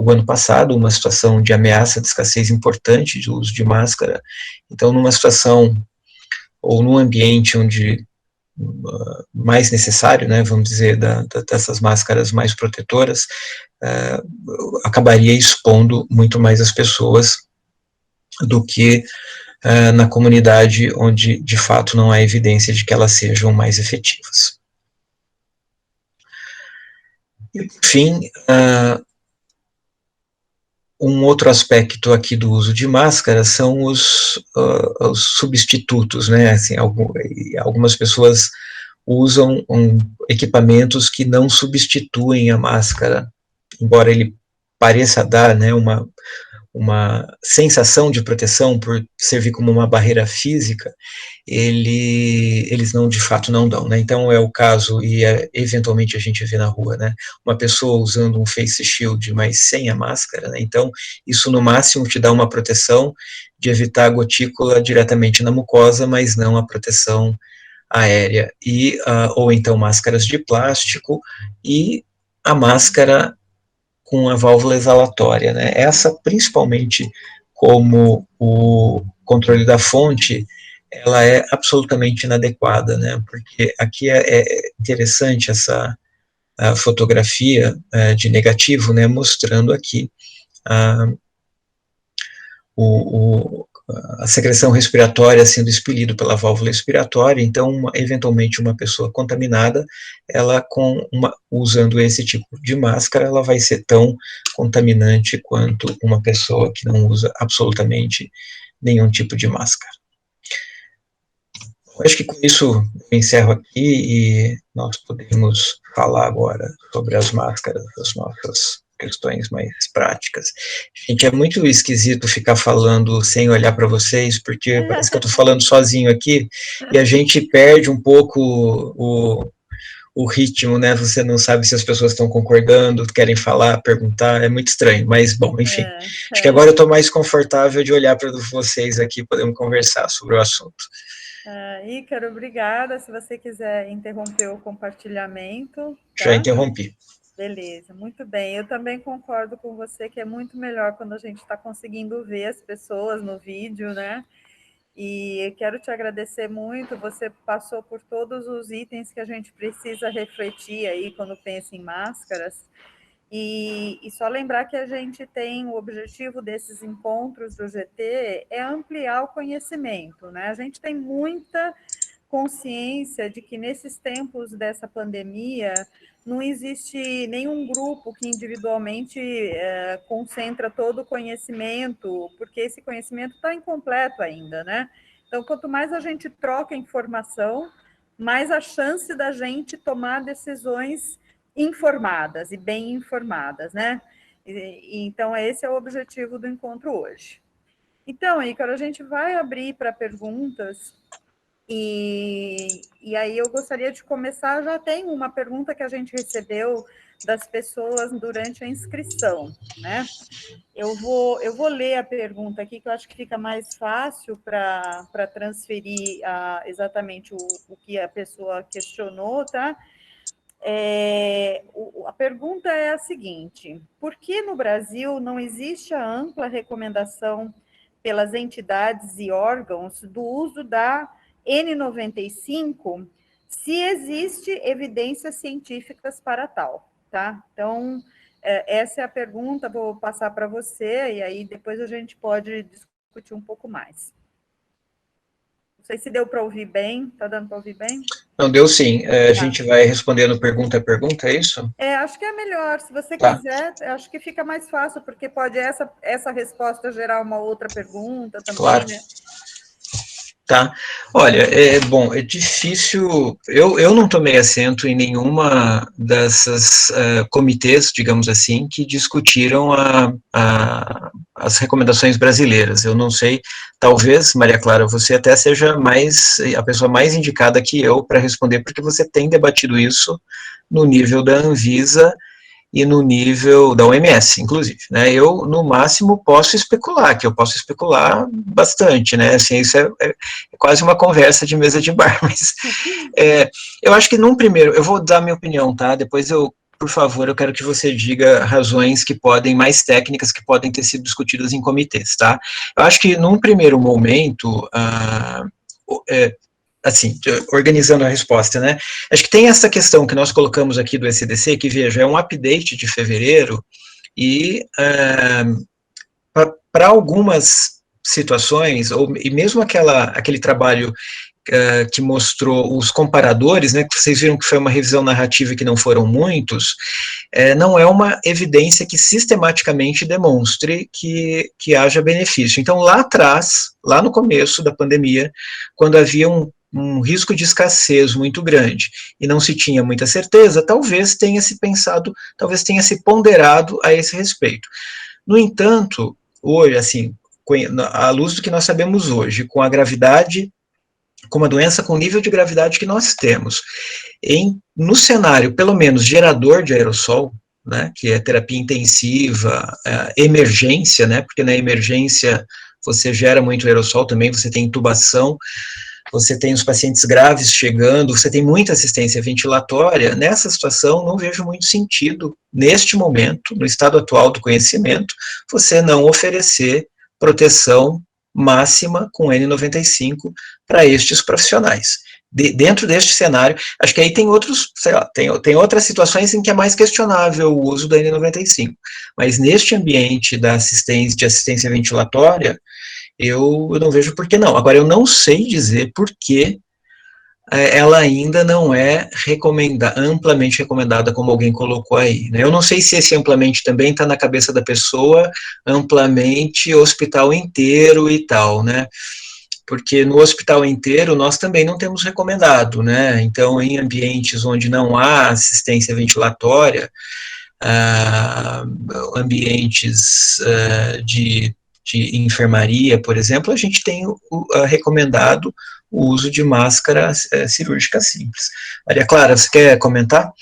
o ano passado, uma situação de ameaça de escassez importante de uso de máscara. Então, numa situação ou num ambiente onde mais necessário, né, vamos dizer, dessas máscaras mais protetoras, acabaria expondo muito mais as pessoas do que na comunidade onde, de fato, não há evidência de que elas sejam mais efetivas. E, por fim, um outro aspecto aqui do uso de máscara são os substitutos, né, assim, algumas pessoas usam equipamentos que não substituem a máscara, embora ele pareça dar, né, uma sensação de proteção por servir como uma barreira física, eles não, de fato, não dão, né? Então é o caso, e eventualmente a gente vê na rua, né? Uma pessoa usando um face shield, mas sem a máscara, né? Então isso no máximo te dá uma proteção de evitar a gotícula diretamente na mucosa, mas não a proteção aérea, ou então máscaras de plástico, e a máscara com a válvula exalatória, né? Essa, principalmente, como o controle da fonte, ela é absolutamente inadequada, né? Porque aqui é interessante essa a fotografia de negativo, né? Mostrando aqui a, o, a secreção respiratória sendo expelido pela válvula expiratória, então, eventualmente, uma pessoa contaminada, ela usando esse tipo de máscara, ela vai ser tão contaminante quanto uma pessoa que não usa absolutamente nenhum tipo de máscara. Eu acho que com isso eu encerro aqui e nós podemos falar agora sobre as máscaras, as nossas questões mais práticas. Gente, é muito esquisito ficar falando sem olhar para vocês, porque parece que eu estou falando sozinho aqui, e a gente perde um pouco o ritmo, né? Você não sabe se as pessoas estão concordando, querem falar, perguntar, é muito estranho, mas, bom, enfim. Acho que agora eu estou mais confortável de olhar para vocês aqui, podemos conversar sobre o assunto. Ícaro, obrigada. Se você quiser interromper o compartilhamento. Tá? Já interrompi. Beleza, muito bem. Eu também concordo com você que é muito melhor quando a gente está conseguindo ver as pessoas no vídeo, né? E quero te agradecer muito. Você passou por todos os itens que a gente precisa refletir aí quando pensa em máscaras. E só lembrar que a gente tem o objetivo desses encontros do GT é ampliar o conhecimento, né? A gente tem muita consciência de que nesses tempos dessa pandemia não existe nenhum grupo que individualmente concentra todo o conhecimento, porque esse conhecimento está incompleto ainda, né? Então, quanto mais a gente troca informação, mais a chance da gente tomar decisões informadas e bem informadas, né? Então, esse é o objetivo do encontro hoje. Então, Ícaro, a gente vai abrir para perguntas e aí eu gostaria de começar, já tem uma pergunta que a gente recebeu das pessoas durante a inscrição, né? Eu vou ler a pergunta aqui, que eu acho que fica mais fácil para transferir exatamente o que a pessoa questionou, tá? A pergunta é a seguinte: por que no Brasil não existe a ampla recomendação pelas entidades e órgãos do uso da N95, se existe evidências científicas para tal, tá? Então, essa é a pergunta, vou passar para você, e aí depois a gente pode discutir um pouco mais. Não sei se deu para ouvir bem, está dando para ouvir bem? Não, deu sim. A gente vai respondendo pergunta a pergunta, é isso? Acho que é melhor, se você quiser, acho que fica mais fácil, porque pode essa resposta gerar uma outra pergunta também, claro, né? Tá. Olha, bom, é difícil. Eu não tomei assento em nenhuma dessas comitês, digamos assim, que discutiram as recomendações brasileiras. Eu não sei, talvez, Maria Clara, você até seja a pessoa mais indicada que eu para responder, porque você tem debatido isso no nível da Anvisa e no nível da OMS, inclusive, né? Eu, no máximo, posso especular bastante, né? Assim, isso é quase uma conversa de mesa de bar, mas eu acho que num primeiro, eu vou dar minha opinião, tá? Depois por favor, eu quero que você diga razões mais técnicas que podem ter sido discutidas em comitês, tá? Eu acho que num primeiro momento, assim, organizando a resposta, né? Acho que tem essa questão que nós colocamos aqui do ECDC, que, veja, é um update de fevereiro, e para algumas situações, e mesmo aquele trabalho que mostrou os comparadores, né, que vocês viram que foi uma revisão narrativa e que não foram muitos, não é uma evidência que sistematicamente demonstre que haja benefício. Então, lá atrás, lá no começo da pandemia, quando havia um risco de escassez muito grande e não se tinha muita certeza, talvez tenha se pensado, talvez tenha se ponderado a esse respeito. No entanto, hoje, assim, à luz do que nós sabemos hoje, com a gravidade, com uma doença com o nível de gravidade que nós temos, no cenário, pelo menos, gerador de aerossol, né, que é terapia intensiva, emergência, né, porque na emergência você gera muito aerossol também, você tem intubação, você tem os pacientes graves chegando, você tem muita assistência ventilatória. Nessa situação, não vejo muito sentido, neste momento, no estado atual do conhecimento, você não oferecer proteção máxima com N95 para estes profissionais. Dentro deste cenário, acho que aí tem outros, sei lá, tem outras situações em que é mais questionável o uso da N95, mas neste ambiente de assistência ventilatória, eu não vejo por que não. Agora, eu não sei dizer por que ela ainda não é amplamente recomendada, como alguém colocou aí. Né? Eu não sei se esse amplamente também está na cabeça da pessoa, amplamente, hospital inteiro e tal, né? Porque no hospital inteiro nós também não temos recomendado, né? Então, em ambientes onde não há assistência ventilatória, ambientes de enfermaria, por exemplo, a gente tem recomendado o uso de máscara cirúrgica simples. Maria Clara, você quer comentar?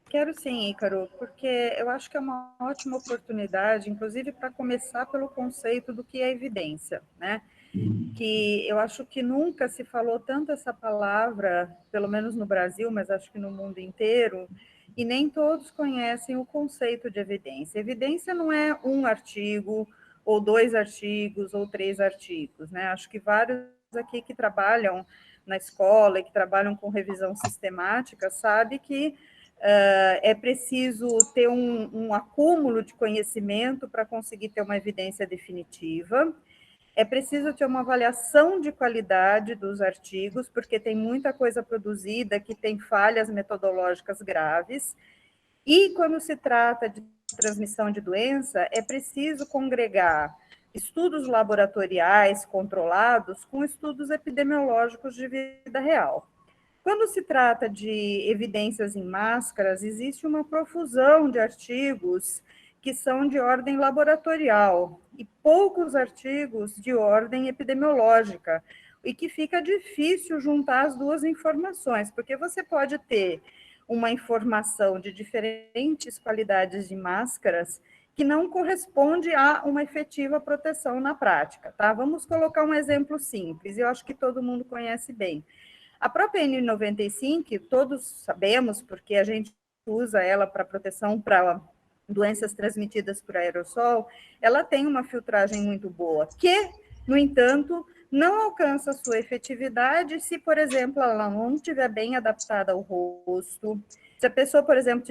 Quero sim, Ícaro, porque eu acho que é uma ótima oportunidade, inclusive para começar pelo conceito do que é evidência, né? Que eu acho que nunca se falou tanto essa palavra, pelo menos no Brasil, mas acho que no mundo inteiro, e nem todos conhecem o conceito de evidência. Evidência não é um artigo, ou dois artigos, ou três artigos, né? Acho que vários aqui que trabalham na escola e que trabalham com revisão sistemática sabem que é preciso ter um acúmulo de conhecimento para conseguir ter uma evidência definitiva. É preciso ter uma avaliação de qualidade dos artigos, porque tem muita coisa produzida que tem falhas metodológicas graves. E quando se trata de transmissão de doença, é preciso congregar estudos laboratoriais controlados com estudos epidemiológicos de vida real. Quando se trata de evidências em máscaras, existe uma profusão de artigos que são de ordem laboratorial e poucos artigos de ordem epidemiológica, e que fica difícil juntar as duas informações, porque você pode ter uma informação de diferentes qualidades de máscaras que não corresponde a uma efetiva proteção na prática, tá? Vamos colocar um exemplo simples, eu acho que todo mundo conhece bem. A própria N95, todos sabemos, porque a gente usa ela para proteção para doenças transmitidas por aerossol, ela tem uma filtragem muito boa, que, no entanto, não alcança a sua efetividade se, por exemplo, ela não estiver bem adaptada ao rosto, se a pessoa, por exemplo,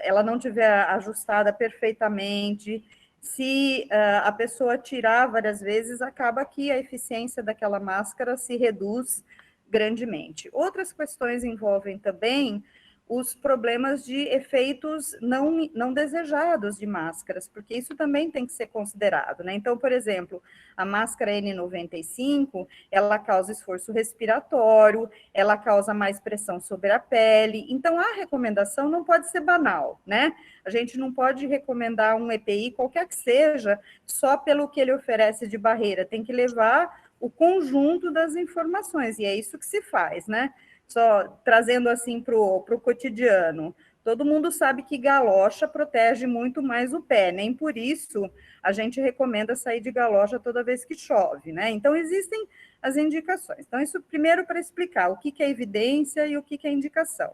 ela não tiver ajustada perfeitamente, se a pessoa tirar várias vezes, acaba que a eficiência daquela máscara se reduz grandemente. Outras questões envolvem também os problemas de efeitos não desejados de máscaras, porque isso também tem que ser considerado, né? Então, por exemplo, a máscara N95, ela causa esforço respiratório, ela causa mais pressão sobre a pele, então a recomendação não pode ser banal, né? A gente não pode recomendar um EPI, qualquer que seja, só pelo que ele oferece de barreira, tem que levar o conjunto das informações, e é isso que se faz, né? Só trazendo assim para o cotidiano. Todo mundo sabe que galocha protege muito mais o pé, nem por isso a gente recomenda sair de galocha toda vez que chove, né? Então, existem as indicações. Então, isso primeiro para explicar o que é evidência e o que é indicação.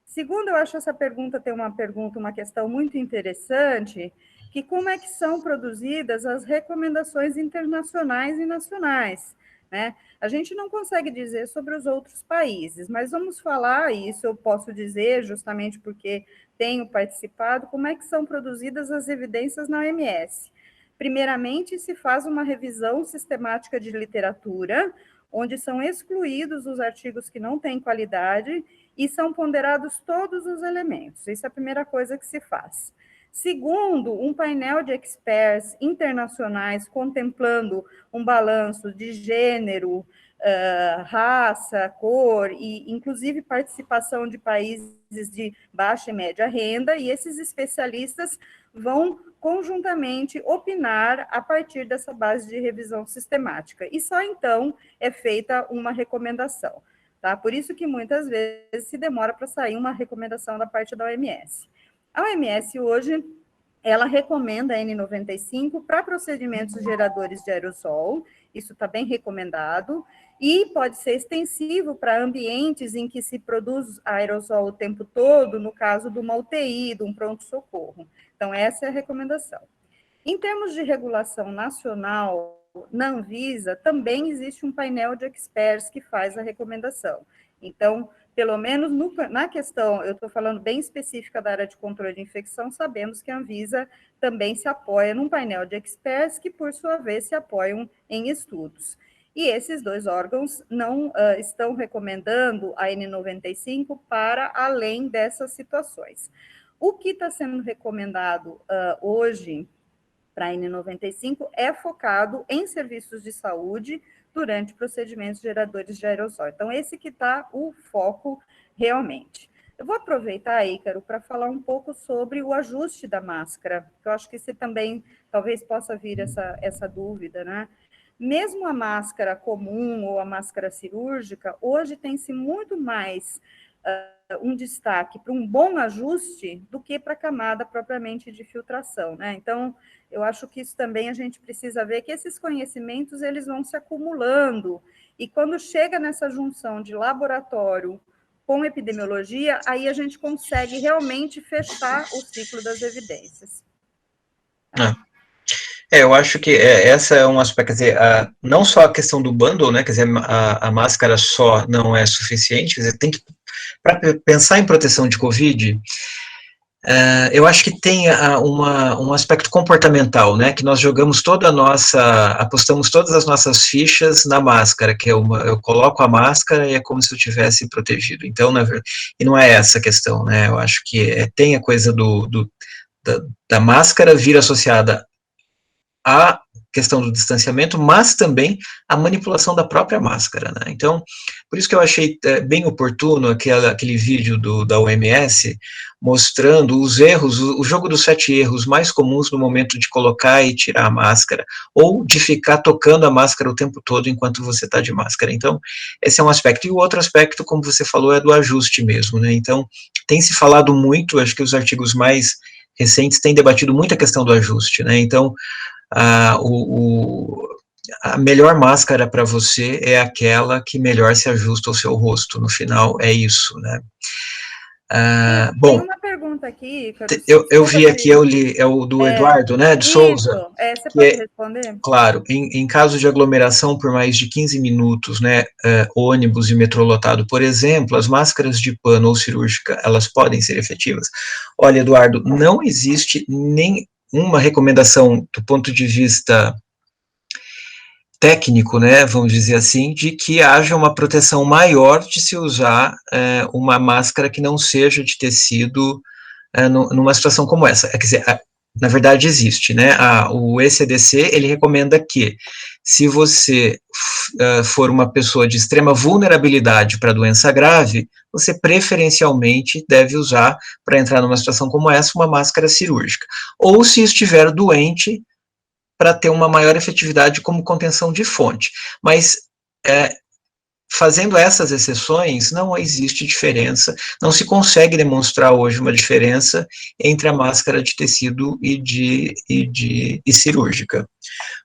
Segundo, eu acho essa pergunta tem uma questão muito interessante, que como é que são produzidas as recomendações internacionais e nacionais, né? A gente não consegue dizer sobre os outros países, mas vamos falar, e isso eu posso dizer justamente porque tenho participado, como é que são produzidas as evidências na OMS. Primeiramente, se faz uma revisão sistemática de literatura, onde são excluídos os artigos que não têm qualidade e são ponderados todos os elementos. Isso é a primeira coisa que se faz. Segundo, um painel de experts internacionais contemplando um balanço de gênero, raça, cor e, inclusive, participação de países de baixa e média renda, e esses especialistas vão conjuntamente opinar a partir dessa base de revisão sistemática, e só então é feita uma recomendação. Tá? Por isso que muitas vezes se demora para sair uma recomendação da parte da OMS. A OMS hoje, ela recomenda a N95 para procedimentos geradores de aerossol, isso está bem recomendado, e pode ser extensivo para ambientes em que se produz aerossol o tempo todo, no caso de uma UTI, de um pronto-socorro. Então, essa é a recomendação. Em termos de regulação nacional, na Anvisa, também existe um painel de experts que faz a recomendação. Então, pelo menos na questão, eu estou falando bem específica da área de controle de infecção, sabemos que a Anvisa também se apoia num painel de experts que, por sua vez, se apoiam em estudos. E esses dois órgãos não estão recomendando a N95 para além dessas situações. O que está sendo recomendado hoje para a N95 é focado em serviços de saúde durante procedimentos geradores de aerossol. Então, esse que está o foco realmente. Eu vou aproveitar, Ícaro, para falar um pouco sobre o ajuste da máscara, que eu acho que você também talvez possa vir essa dúvida, né? Mesmo a máscara comum ou a máscara cirúrgica, hoje tem-se muito mais um destaque para um bom ajuste do que para a camada propriamente de filtração, né? Então, eu acho que isso também a gente precisa ver que esses conhecimentos eles vão se acumulando e quando chega nessa junção de laboratório com epidemiologia, aí a gente consegue realmente fechar o ciclo das evidências. Eu acho que essa é um aspecto, quer dizer, não só a questão do bundle, né, quer dizer, a máscara só não é suficiente, quer dizer, tem que, para pensar em proteção de Covid, eu acho que tem um aspecto comportamental, né, que nós jogamos apostamos todas as nossas fichas na máscara, que eu coloco a máscara e é como se eu tivesse protegido. Então, e não é essa a questão, né, eu acho que tem a coisa da máscara vir associada à questão do distanciamento, mas também a manipulação da própria máscara, né? Então, por isso que eu achei bem oportuno aquele vídeo da OMS mostrando os erros, o jogo dos 7 erros mais comuns no momento de colocar e tirar a máscara, ou de ficar tocando a máscara o tempo todo enquanto você está de máscara. Então, esse é um aspecto. E o outro aspecto, como você falou, é do ajuste mesmo, né? Então, tem se falado muito, acho que os artigos mais recentes têm debatido muito a questão do ajuste, né? Então, a melhor máscara para você é aquela que melhor se ajusta ao seu rosto. No final, é isso, né? Tem uma pergunta aqui, Ícaro, eu vi aqui, eu li, é o do Eduardo, né, de Souza. Você pode responder? Claro, em caso de aglomeração por mais de 15 minutos, né, ônibus e metrô lotado, por exemplo, as máscaras de pano ou cirúrgica, elas podem ser efetivas? Olha, Eduardo, não existe nenhuma recomendação do ponto de vista técnico, né, vamos dizer assim, de que haja uma proteção maior de se usar uma máscara que não seja de tecido numa situação como essa. Quer dizer, na verdade existe, né, o ECDC, ele recomenda que, se você for uma pessoa de extrema vulnerabilidade para doença grave, você preferencialmente deve usar, para entrar numa situação como essa, uma máscara cirúrgica. Ou se estiver doente, para ter uma maior efetividade como contenção de fonte. Mas, fazendo essas exceções, não existe diferença, não se consegue demonstrar hoje uma diferença entre a máscara de tecido e cirúrgica.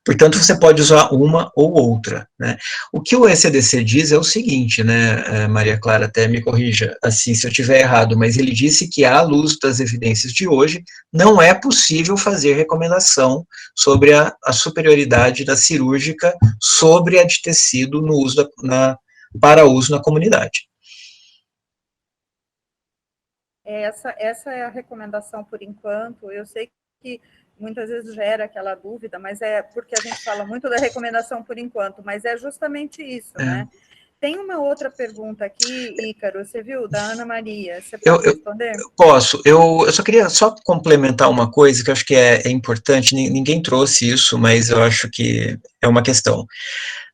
Portanto, você pode usar uma ou outra, né? O que o ECDC diz é o seguinte, né, Maria Clara, até me corrija assim se eu estiver errado, mas ele disse que, à luz das evidências de hoje, não é possível fazer recomendação sobre a superioridade da cirúrgica sobre a de tecido no uso para uso na comunidade. Essa é a recomendação por enquanto. Eu sei que muitas vezes gera aquela dúvida, mas é porque a gente fala muito da recomendação por enquanto, mas é justamente isso, né? Tem uma outra pergunta aqui, Ícaro, você viu, da Ana Maria, você Eu, pode eu responder? posso. Eu só queria só complementar uma coisa que eu acho que é importante. Ninguém trouxe isso, mas eu acho que é uma questão.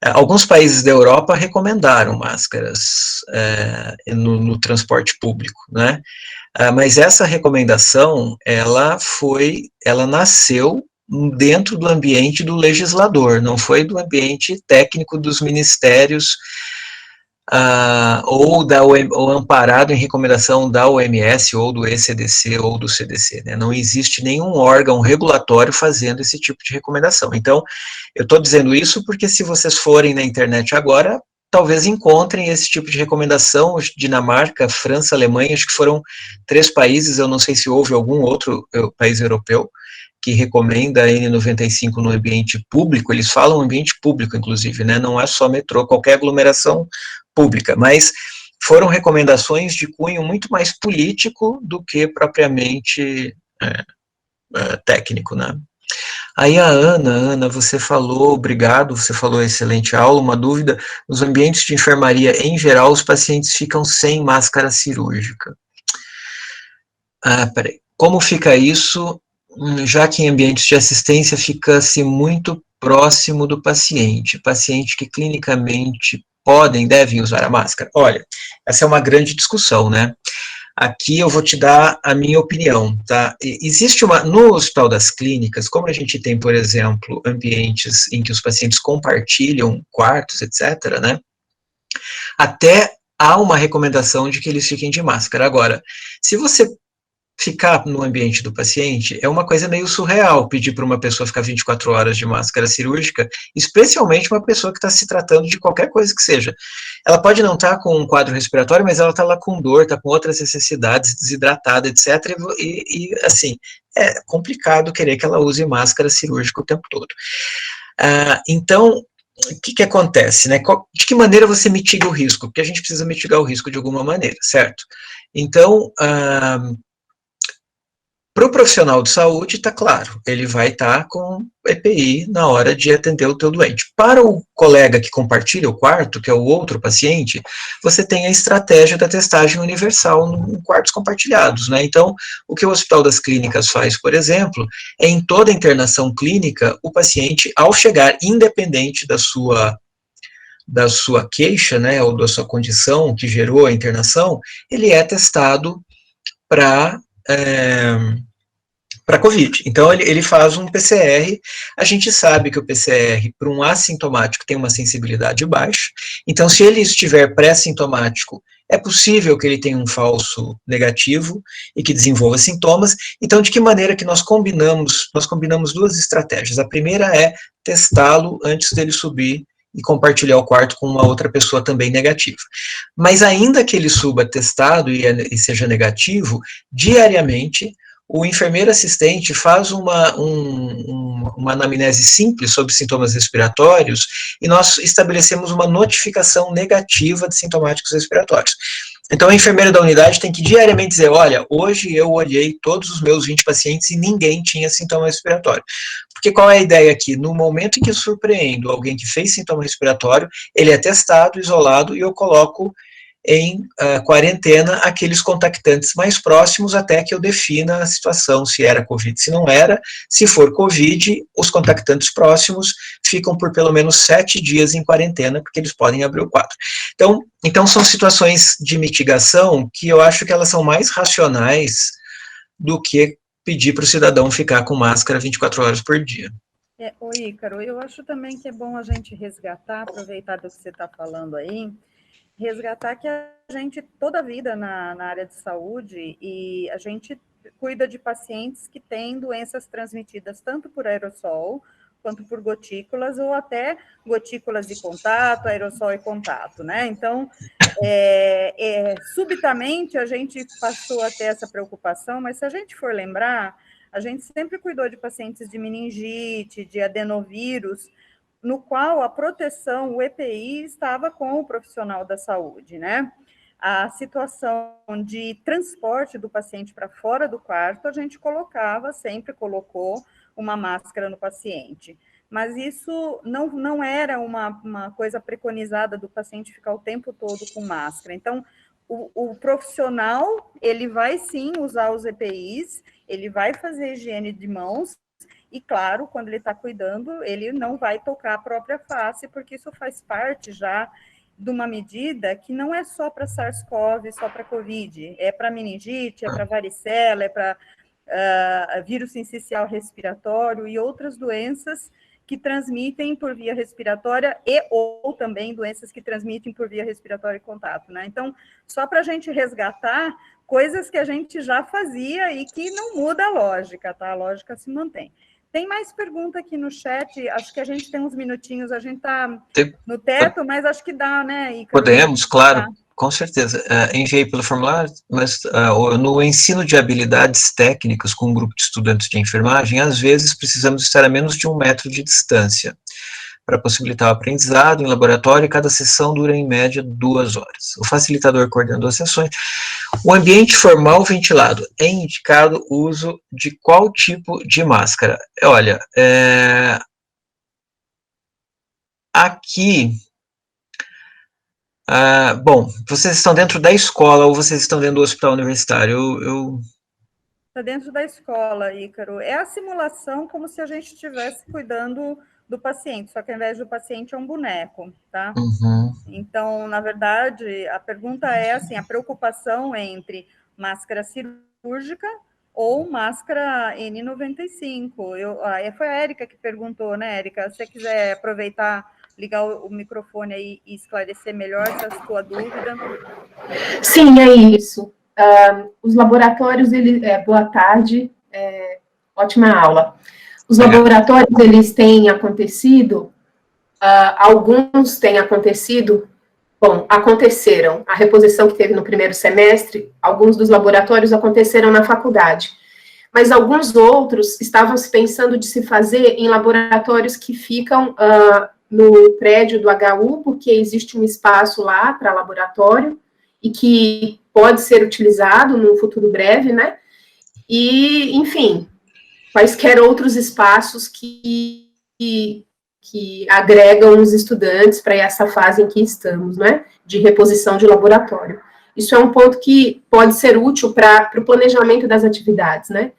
Alguns países da Europa recomendaram máscaras no transporte público, né? Mas essa recomendação, ela nasceu dentro do ambiente do legislador, não foi do ambiente técnico dos ministérios, ou amparado em recomendação da OMS, ou do ECDC, ou do CDC, né? Não existe nenhum órgão regulatório fazendo esse tipo de recomendação. Então, eu estou dizendo isso porque se vocês forem na internet agora, talvez encontrem esse tipo de recomendação. Dinamarca, França, Alemanha, acho que foram 3 países, eu não sei se houve algum outro país europeu que recomenda a N95 no ambiente público. Eles falam ambiente público, inclusive, né? Não é só metrô, qualquer aglomeração pública, mas foram recomendações de cunho muito mais político do que propriamente técnico, né? Aí a Ana, você falou, obrigado, você falou excelente aula, uma dúvida, nos ambientes de enfermaria, em geral, os pacientes ficam sem máscara cirúrgica. Peraí, como fica isso, já que em ambientes de assistência fica-se muito próximo do paciente que clinicamente devem usar a máscara? Olha, essa é uma grande discussão, né? Aqui eu vou te dar a minha opinião, tá? Existe no Hospital das Clínicas, como a gente tem, por exemplo, ambientes em que os pacientes compartilham quartos, etc., né? Até há uma recomendação de que eles fiquem de máscara. Agora, se você ficar no ambiente do paciente, é uma coisa meio surreal pedir para uma pessoa ficar 24 horas de máscara cirúrgica, especialmente uma pessoa que está se tratando de qualquer coisa que seja. Ela pode não estar com um quadro respiratório, mas ela está lá com dor, está com outras necessidades, desidratada, etc. Assim, é complicado querer que ela use máscara cirúrgica o tempo todo. Então, o que acontece, né? De que maneira você mitiga o risco? Porque a gente precisa mitigar o risco de alguma maneira, certo? Então, para o profissional de saúde, está claro, ele vai estar com EPI na hora de atender o teu doente. Para o colega que compartilha o quarto, que é o outro paciente, você tem a estratégia da testagem universal em quartos compartilhados, né? Então, o que o Hospital das Clínicas faz, por exemplo, é em toda internação clínica, o paciente, ao chegar, independente da sua queixa, né, ou da sua condição que gerou a internação, ele é testado para COVID. Então, ele faz um PCR. A gente sabe que o PCR, para um assintomático, tem uma sensibilidade baixa. Então, se ele estiver pré-sintomático, é possível que ele tenha um falso negativo e que desenvolva sintomas. Então, de que maneira que nós combinamos? Nós combinamos 2 estratégias. A primeira é testá-lo antes dele subir e compartilhar o quarto com uma outra pessoa também negativa. Mas ainda que ele suba testado e seja negativo, diariamente o enfermeiro assistente faz uma anamnese simples sobre sintomas respiratórios e nós estabelecemos uma notificação negativa de sintomáticos respiratórios. Então, a enfermeira da unidade tem que diariamente dizer, olha, hoje eu olhei todos os meus 20 pacientes e ninguém tinha sintoma respiratório. Porque qual é a ideia aqui? No momento em que eu surpreendo alguém que fez sintoma respiratório, ele é testado, isolado, e eu coloco em quarentena aqueles contactantes mais próximos até que eu defina a situação, se era Covid, se não era. Se for Covid, os contactantes próximos ficam por pelo menos 7 dias em quarentena, porque eles podem abrir o quadro. Então são situações de mitigação que eu acho que elas são mais racionais do que pedir para o cidadão ficar com máscara 24 horas por dia. Ícaro, eu acho também que é bom a gente resgatar, aproveitar do que você está falando aí, resgatar que a gente, toda a vida na área de saúde, e a gente cuida de pacientes que têm doenças transmitidas tanto por aerossol, quanto por gotículas, ou até gotículas e contato, aerossol e contato, né? Então, subitamente a gente passou a ter essa preocupação, mas se a gente for lembrar, a gente sempre cuidou de pacientes de meningite, de adenovírus, no qual a proteção, o EPI, estava com o profissional da saúde, né? A situação de transporte do paciente para fora do quarto, a gente sempre colocou uma máscara no paciente. mas isso não era uma coisa preconizada do paciente ficar o tempo todo com máscara. Então, o profissional, ele vai sim usar os EPIs, ele vai fazer higiene de mãos, e claro, quando ele está cuidando, ele não vai tocar a própria face, porque isso faz parte já de uma medida que não é só para SARS-CoV, só para COVID, é para meningite, é para varicela, é para vírus sincicial respiratório e outras doenças que transmitem por via respiratória e ou também doenças que transmitem por via respiratória e contato, né? Então, só para a gente resgatar coisas que a gente já fazia e que não muda a lógica, tá? A lógica se mantém. Tem mais pergunta aqui no chat, acho que a gente tem uns minutinhos, a gente está no teto, mas acho que dá, né, Ícaro? Podemos, claro, com certeza. Enviei pelo formulário, mas no ensino de habilidades técnicas com um grupo de estudantes de enfermagem, às vezes precisamos estar a menos de 1 metro de distância para possibilitar o aprendizado em laboratório, e cada sessão dura em média 2 horas. O facilitador coordenando as sessões. O ambiente formal ventilado é indicado o uso de qual tipo de máscara? Olha, aqui, bom, vocês estão dentro da escola ou vocês estão dentro do hospital universitário? Está dentro da escola, Ícaro. É a simulação como se a gente estivesse cuidando do paciente, só que ao invés do paciente é um boneco, tá? Uhum. Então, na verdade, a pergunta é assim, a preocupação entre máscara cirúrgica ou máscara N95. Foi a Érica que perguntou, né, Érica? Se você quiser aproveitar, ligar o microfone aí e esclarecer melhor essa sua dúvida. Sim, é isso. Os laboratórios, boa tarde, ótima aula. Os laboratórios, eles têm acontecido, alguns têm acontecido, aconteceram. A reposição que teve no primeiro semestre, alguns dos laboratórios aconteceram na faculdade, mas alguns outros estavam se pensando de se fazer em laboratórios que ficam no prédio do HU, porque existe um espaço lá para laboratório, e que pode ser utilizado num futuro breve, né? E, enfim, quaisquer outros espaços que agregam os estudantes para essa fase em que estamos, né? De reposição de laboratório. Isso é um ponto que pode ser útil para o planejamento das atividades, né?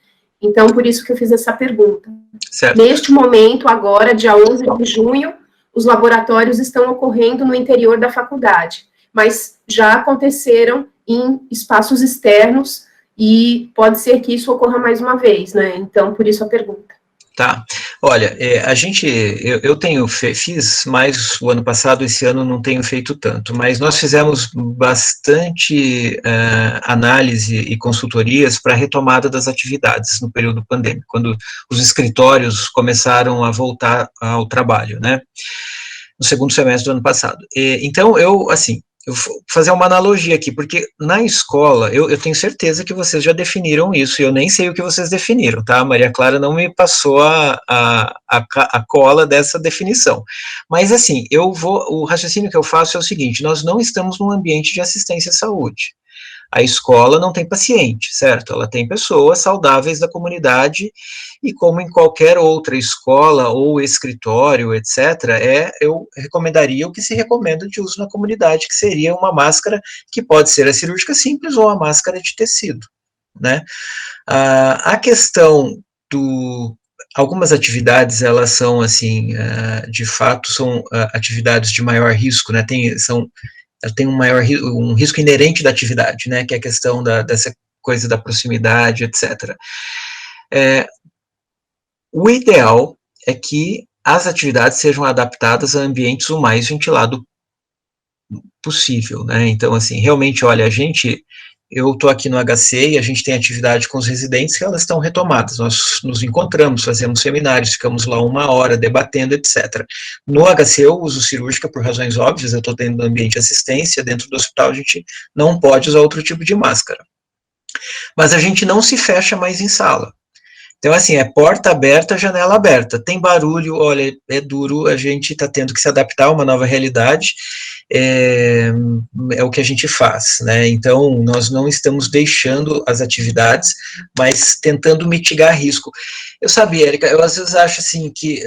Então, por isso que eu fiz essa pergunta. Certo. Neste momento, agora, dia 11 de junho, os laboratórios estão ocorrendo no interior da faculdade, mas já aconteceram em espaços externos e pode ser que isso ocorra mais uma vez, né? Então, por isso a pergunta. Tá. Olha, eu fiz mais o ano passado, esse ano não tenho feito tanto, mas nós fizemos bastante análise e consultorias para a retomada das atividades no período pandêmico, quando os escritórios começaram a voltar ao trabalho, né? No segundo semestre do ano passado. Então, eu vou fazer uma analogia aqui, porque na escola, eu tenho certeza que vocês já definiram isso, e eu nem sei o que vocês definiram, tá? A Maria Clara não me passou a cola dessa definição. Mas, assim, o raciocínio que eu faço é o seguinte: nós não estamos num ambiente de assistência à saúde. A escola não tem paciente, certo? Ela tem pessoas saudáveis da comunidade, e como em qualquer outra escola ou escritório, etc., eu recomendaria o que se recomenda de uso na comunidade, que seria uma máscara que pode ser a cirúrgica simples ou a máscara de tecido, né? A questão algumas atividades, elas são, assim, de fato, são atividades de maior risco, né? Ela tem um risco inerente da atividade, né, que é a questão dessa coisa da proximidade, etc. O ideal é que as atividades sejam adaptadas a ambientes o mais ventilado possível, né? Então, assim, realmente, olha, eu estou aqui no HC e a gente tem atividade com os residentes que elas estão retomadas. Nós nos encontramos, fazemos seminários, ficamos lá 1 hora debatendo, etc. No HC eu uso cirúrgica por razões óbvias, eu estou dentro do ambiente de assistência, dentro do hospital a gente não pode usar outro tipo de máscara. Mas a gente não se fecha mais em sala. Então, assim, é porta aberta, janela aberta. Tem barulho, olha, é duro, a gente está tendo que se adaptar a uma nova realidade, é o que a gente faz, né? Então, nós não estamos deixando as atividades, mas tentando mitigar risco. Eu sabia, Érica, eu às vezes acho, assim, que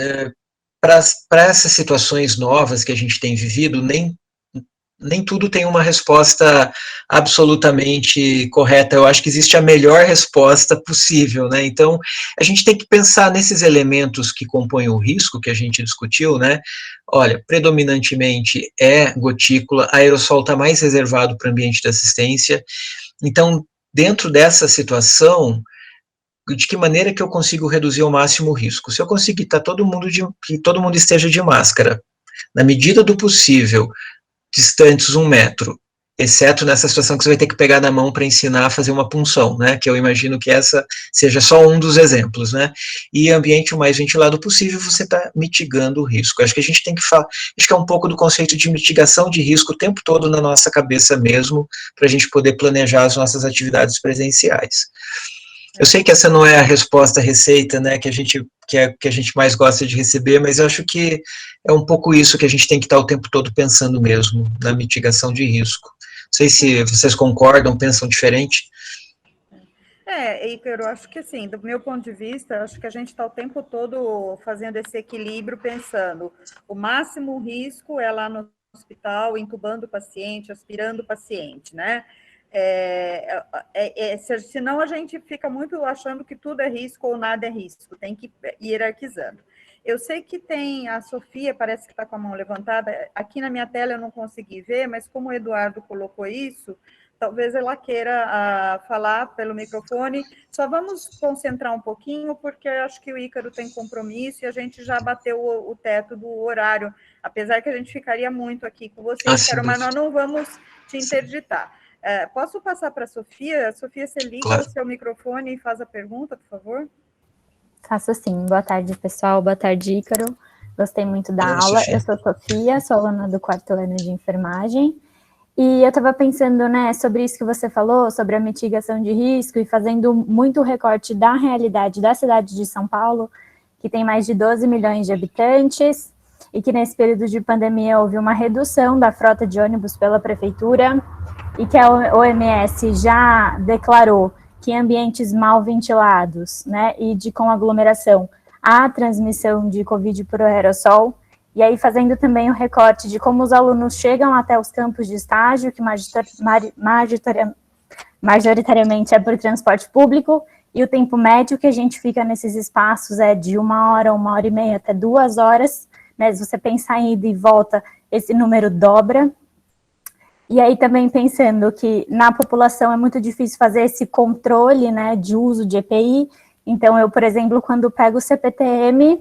para essas situações novas que a gente tem vivido, nem tudo tem uma resposta absolutamente correta. Eu acho que existe a melhor resposta possível, né? Então, a gente tem que pensar nesses elementos que compõem o risco que a gente discutiu, né? Olha, predominantemente é gotícula, aerossol está mais reservado para o ambiente de assistência. Então, dentro dessa situação, de que maneira que eu consigo reduzir ao máximo o risco? Se eu conseguir que todo mundo esteja de máscara, na medida do possível, distantes 1 metro, exceto nessa situação que você vai ter que pegar na mão para ensinar a fazer uma punção, né, que eu imagino que essa seja só um dos exemplos, né, e ambiente o mais ventilado possível, você está mitigando o risco. Acho que a gente tem que falar, acho que é um pouco do conceito de mitigação de risco o tempo todo na nossa cabeça mesmo, para a gente poder planejar as nossas atividades presenciais. Eu sei que essa não é a resposta receita, né, que a gente mais gosta de receber, mas eu acho que é um pouco isso que a gente tem que estar o tempo todo pensando mesmo, na mitigação de risco. Não sei se vocês concordam, pensam diferente. Ícaro, eu acho que assim, do meu ponto de vista, acho que a gente está o tempo todo fazendo esse equilíbrio, pensando o máximo risco é lá no hospital, entubando o paciente, aspirando o paciente, né? Senão a gente fica muito achando que tudo é risco ou nada é risco, tem que ir hierarquizando. Eu sei que tem a Sofia, parece que está com a mão levantada, aqui na minha tela eu não consegui ver, mas como o Eduardo colocou isso, talvez ela queira falar pelo microfone. Só vamos concentrar um pouquinho, porque eu acho que o Ícaro tem compromisso e a gente já bateu o teto do horário, apesar que a gente ficaria muito aqui com você, Ícaro, mas nós não vamos te interditar. Posso passar para a Sofia? Sofia, você liga o seu microfone e faz a pergunta, por favor? Faço sim. Boa tarde, pessoal. Boa tarde, Ícaro. Gostei muito da aula. Sofia. Eu sou Sofia, sou aluna do 4º ano de enfermagem. E eu estava pensando, né, sobre isso que você falou, sobre a mitigação de risco e fazendo muito recorte da realidade da cidade de São Paulo, que tem mais de 12 milhões de habitantes e que nesse período de pandemia houve uma redução da frota de ônibus pela prefeitura e que a OMS já declarou que em ambientes mal ventilados, né, e com aglomeração, há transmissão de Covid por aerossol, e aí fazendo também o recorte de como os alunos chegam até os campos de estágio, que majoritariamente é por transporte público, e o tempo médio que a gente fica nesses espaços é de 1 hora, 1h30 até 2 horas, né, se você pensar em ida e volta, esse número dobra. E aí também pensando que na população é muito difícil fazer esse controle, né, de uso de EPI. Então eu, por exemplo, quando pego o CPTM,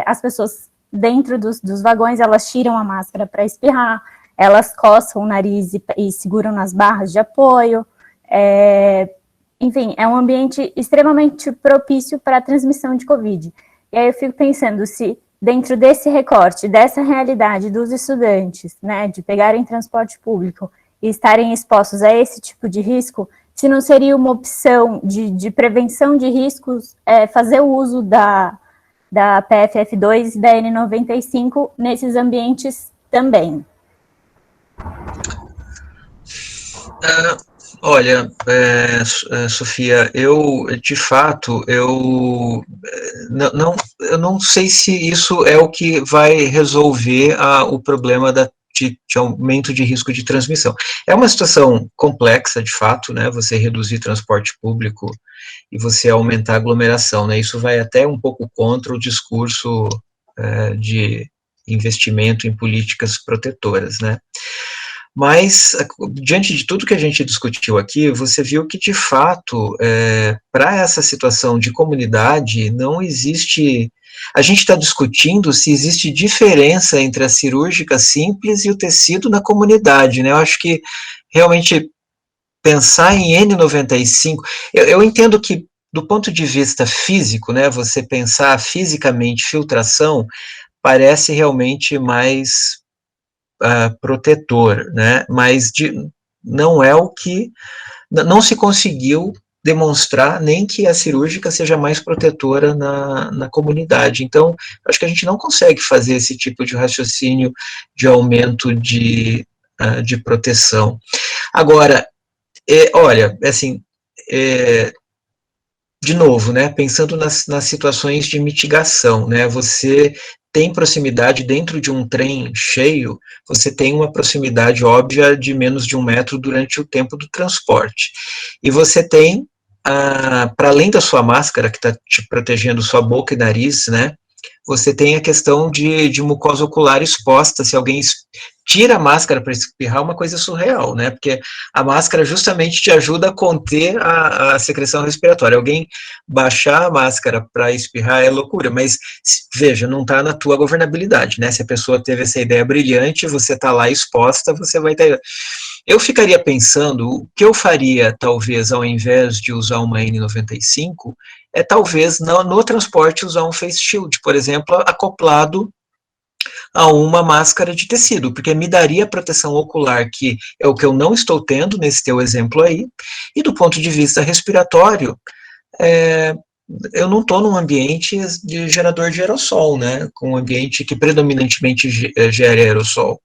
as pessoas dentro dos vagões, elas tiram a máscara para espirrar, elas coçam o nariz e seguram nas barras de apoio. Enfim, é um ambiente extremamente propício para a transmissão de Covid. E aí eu fico pensando se dentro desse recorte, dessa realidade dos estudantes, né, de pegarem transporte público e estarem expostos a esse tipo de risco, se não seria uma opção de prevenção de riscos fazer o uso da PFF2 e da N95 nesses ambientes também? Olha, Sofia, de fato, eu não sei se isso é o que vai resolver o problema de aumento de risco de transmissão. É uma situação complexa, de fato, né, você reduzir transporte público e você aumentar a aglomeração, né, isso vai até um pouco contra o discurso de investimento em políticas protetoras, né. Mas, diante de tudo que a gente discutiu aqui, você viu que, de fato, para essa situação de comunidade, não existe... A gente está discutindo se existe diferença entre a cirúrgica simples e o tecido na comunidade, né? Eu acho que, realmente, pensar em N95... Eu entendo que, do ponto de vista físico, né, você pensar fisicamente filtração, parece realmente mais... protetor, né, mas não é o que, não se conseguiu demonstrar nem que a cirúrgica seja mais protetora na comunidade, então, acho que a gente não consegue fazer esse tipo de raciocínio de aumento de proteção. Agora, olha, assim, de novo, né, pensando nas situações de mitigação, né, você tem proximidade dentro de um trem cheio, você tem uma proximidade óbvia de menos de 1 metro durante o tempo do transporte. E você tem, para além da sua máscara, que está te protegendo sua boca e nariz, né, você tem a questão de mucosa ocular exposta. Se alguém tira a máscara para espirrar, é uma coisa surreal, né? Porque a máscara justamente te ajuda a conter a secreção respiratória. Alguém baixar a máscara para espirrar é loucura, mas veja, não está na tua governabilidade, né? Se a pessoa teve essa ideia brilhante, você está lá exposta, você vai ter... Eu ficaria pensando, o que eu faria, talvez, ao invés de usar uma N95, é talvez no transporte usar um face shield, por exemplo, acoplado a uma máscara de tecido, porque me daria proteção ocular, que é o que eu não estou tendo nesse teu exemplo aí, e do ponto de vista respiratório, eu não estou num ambiente de gerador de aerossol, né, com um ambiente que predominantemente gera aerossol.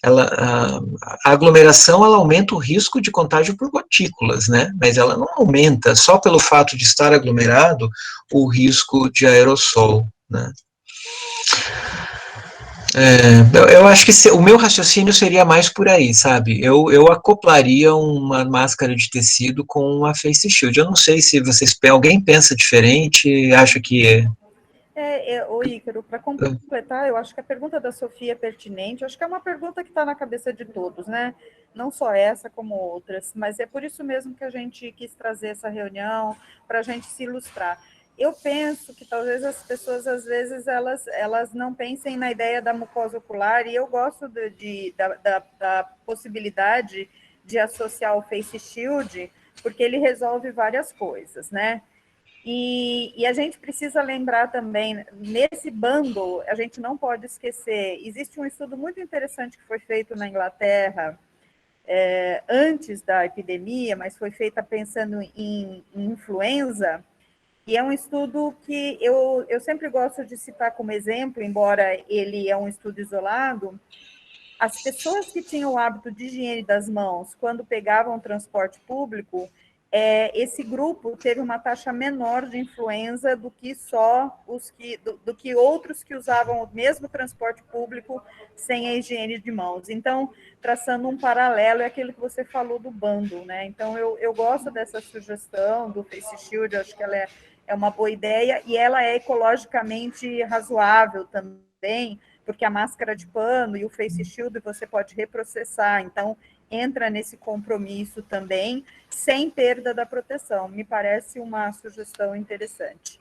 A aglomeração, ela aumenta o risco de contágio por gotículas, né, mas ela não aumenta, só pelo fato de estar aglomerado, o risco de aerossol, né. Eu acho que o meu raciocínio seria mais por aí, sabe? Eu acoplaria uma máscara de tecido com uma face shield. Eu não sei se alguém pensa diferente, acha que Ô Ícaro, para completar, eu acho que a pergunta da Sofia é pertinente, eu acho que é uma pergunta que está na cabeça de todos, né? Não só essa, como outras, mas é por isso mesmo que a gente quis trazer essa reunião, para a gente se ilustrar. Eu penso que talvez as pessoas, às vezes, elas não pensem na ideia da mucosa ocular, e eu gosto da possibilidade de associar o face shield, porque ele resolve várias coisas, né? E a gente precisa lembrar também, nesse bundle, a gente não pode esquecer, existe um estudo muito interessante que foi feito na Inglaterra, antes da epidemia, mas foi feita pensando em influenza, e é um estudo que eu sempre gosto de citar como exemplo, embora ele é um estudo isolado. As pessoas que tinham o hábito de higiene das mãos quando pegavam o transporte público, esse grupo teve uma taxa menor de influenza do que do que outros que usavam o mesmo transporte público sem a higiene de mãos. Então, traçando um paralelo, é aquilo que você falou do bundle, né? Então, eu gosto dessa sugestão do Face Shield, eu acho que ela é uma boa ideia, e ela é ecologicamente razoável também, porque a máscara de pano e o face shield você pode reprocessar, então entra nesse compromisso também, sem perda da proteção. Me parece uma sugestão interessante.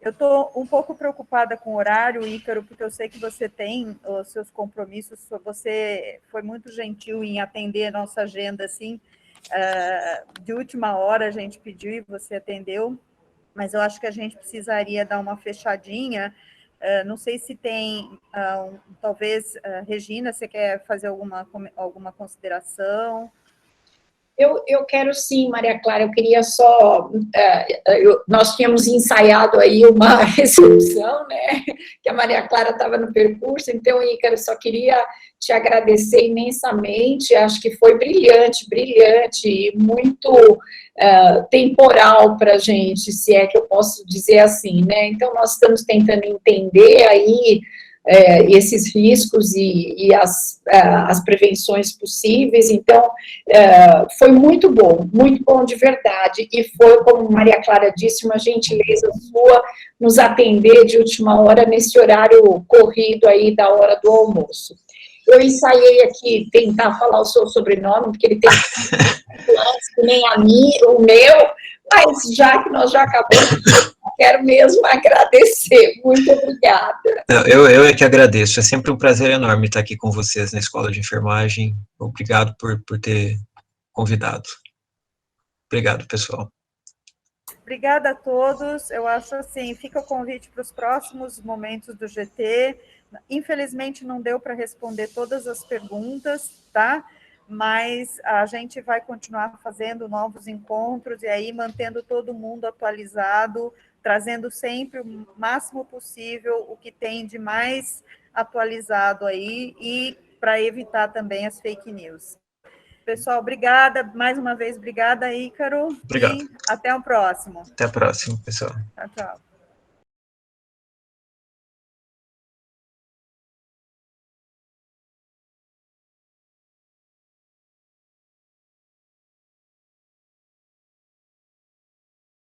Eu estou um pouco preocupada com o horário, Ícaro, porque eu sei que você tem os seus compromissos, você foi muito gentil em atender a nossa agenda, assim, de última hora a gente pediu e você atendeu, mas eu acho que a gente precisaria dar uma fechadinha. Não sei se tem, talvez, Regina, você quer fazer alguma consideração? Eu quero sim, Maria Clara, eu queria só... nós tínhamos ensaiado aí uma recepção, né, que a Maria Clara estava no percurso, então, Ícaro, só queria te agradecer imensamente, acho que foi brilhante, e muito temporal para a gente, se é que eu posso dizer assim, né, então nós estamos tentando entender aí esses riscos e as prevenções possíveis, então foi muito bom de verdade, e foi, como Maria Clara disse, uma gentileza sua nos atender de última hora nesse horário corrido aí da hora do almoço. Eu ensaiei aqui tentar falar o seu sobrenome, porque ele tem que nem o meu, mas já que nós já acabamos, quero mesmo agradecer. Muito obrigada. Eu é que agradeço. É sempre um prazer enorme estar aqui com vocês na Escola de Enfermagem. Obrigado por ter convidado. Obrigado, pessoal. Obrigada a todos. Eu acho assim, fica o convite para os próximos momentos do GT. Infelizmente, não deu para responder todas as perguntas, tá? Mas a gente vai continuar fazendo novos encontros e aí mantendo todo mundo atualizado, trazendo sempre o máximo possível o que tem de mais atualizado aí e para evitar também as fake news. Pessoal, obrigada. Mais uma vez, obrigada, Ícaro. Obrigado. E até o próximo. Até a próxima, pessoal. Tchau, tchau.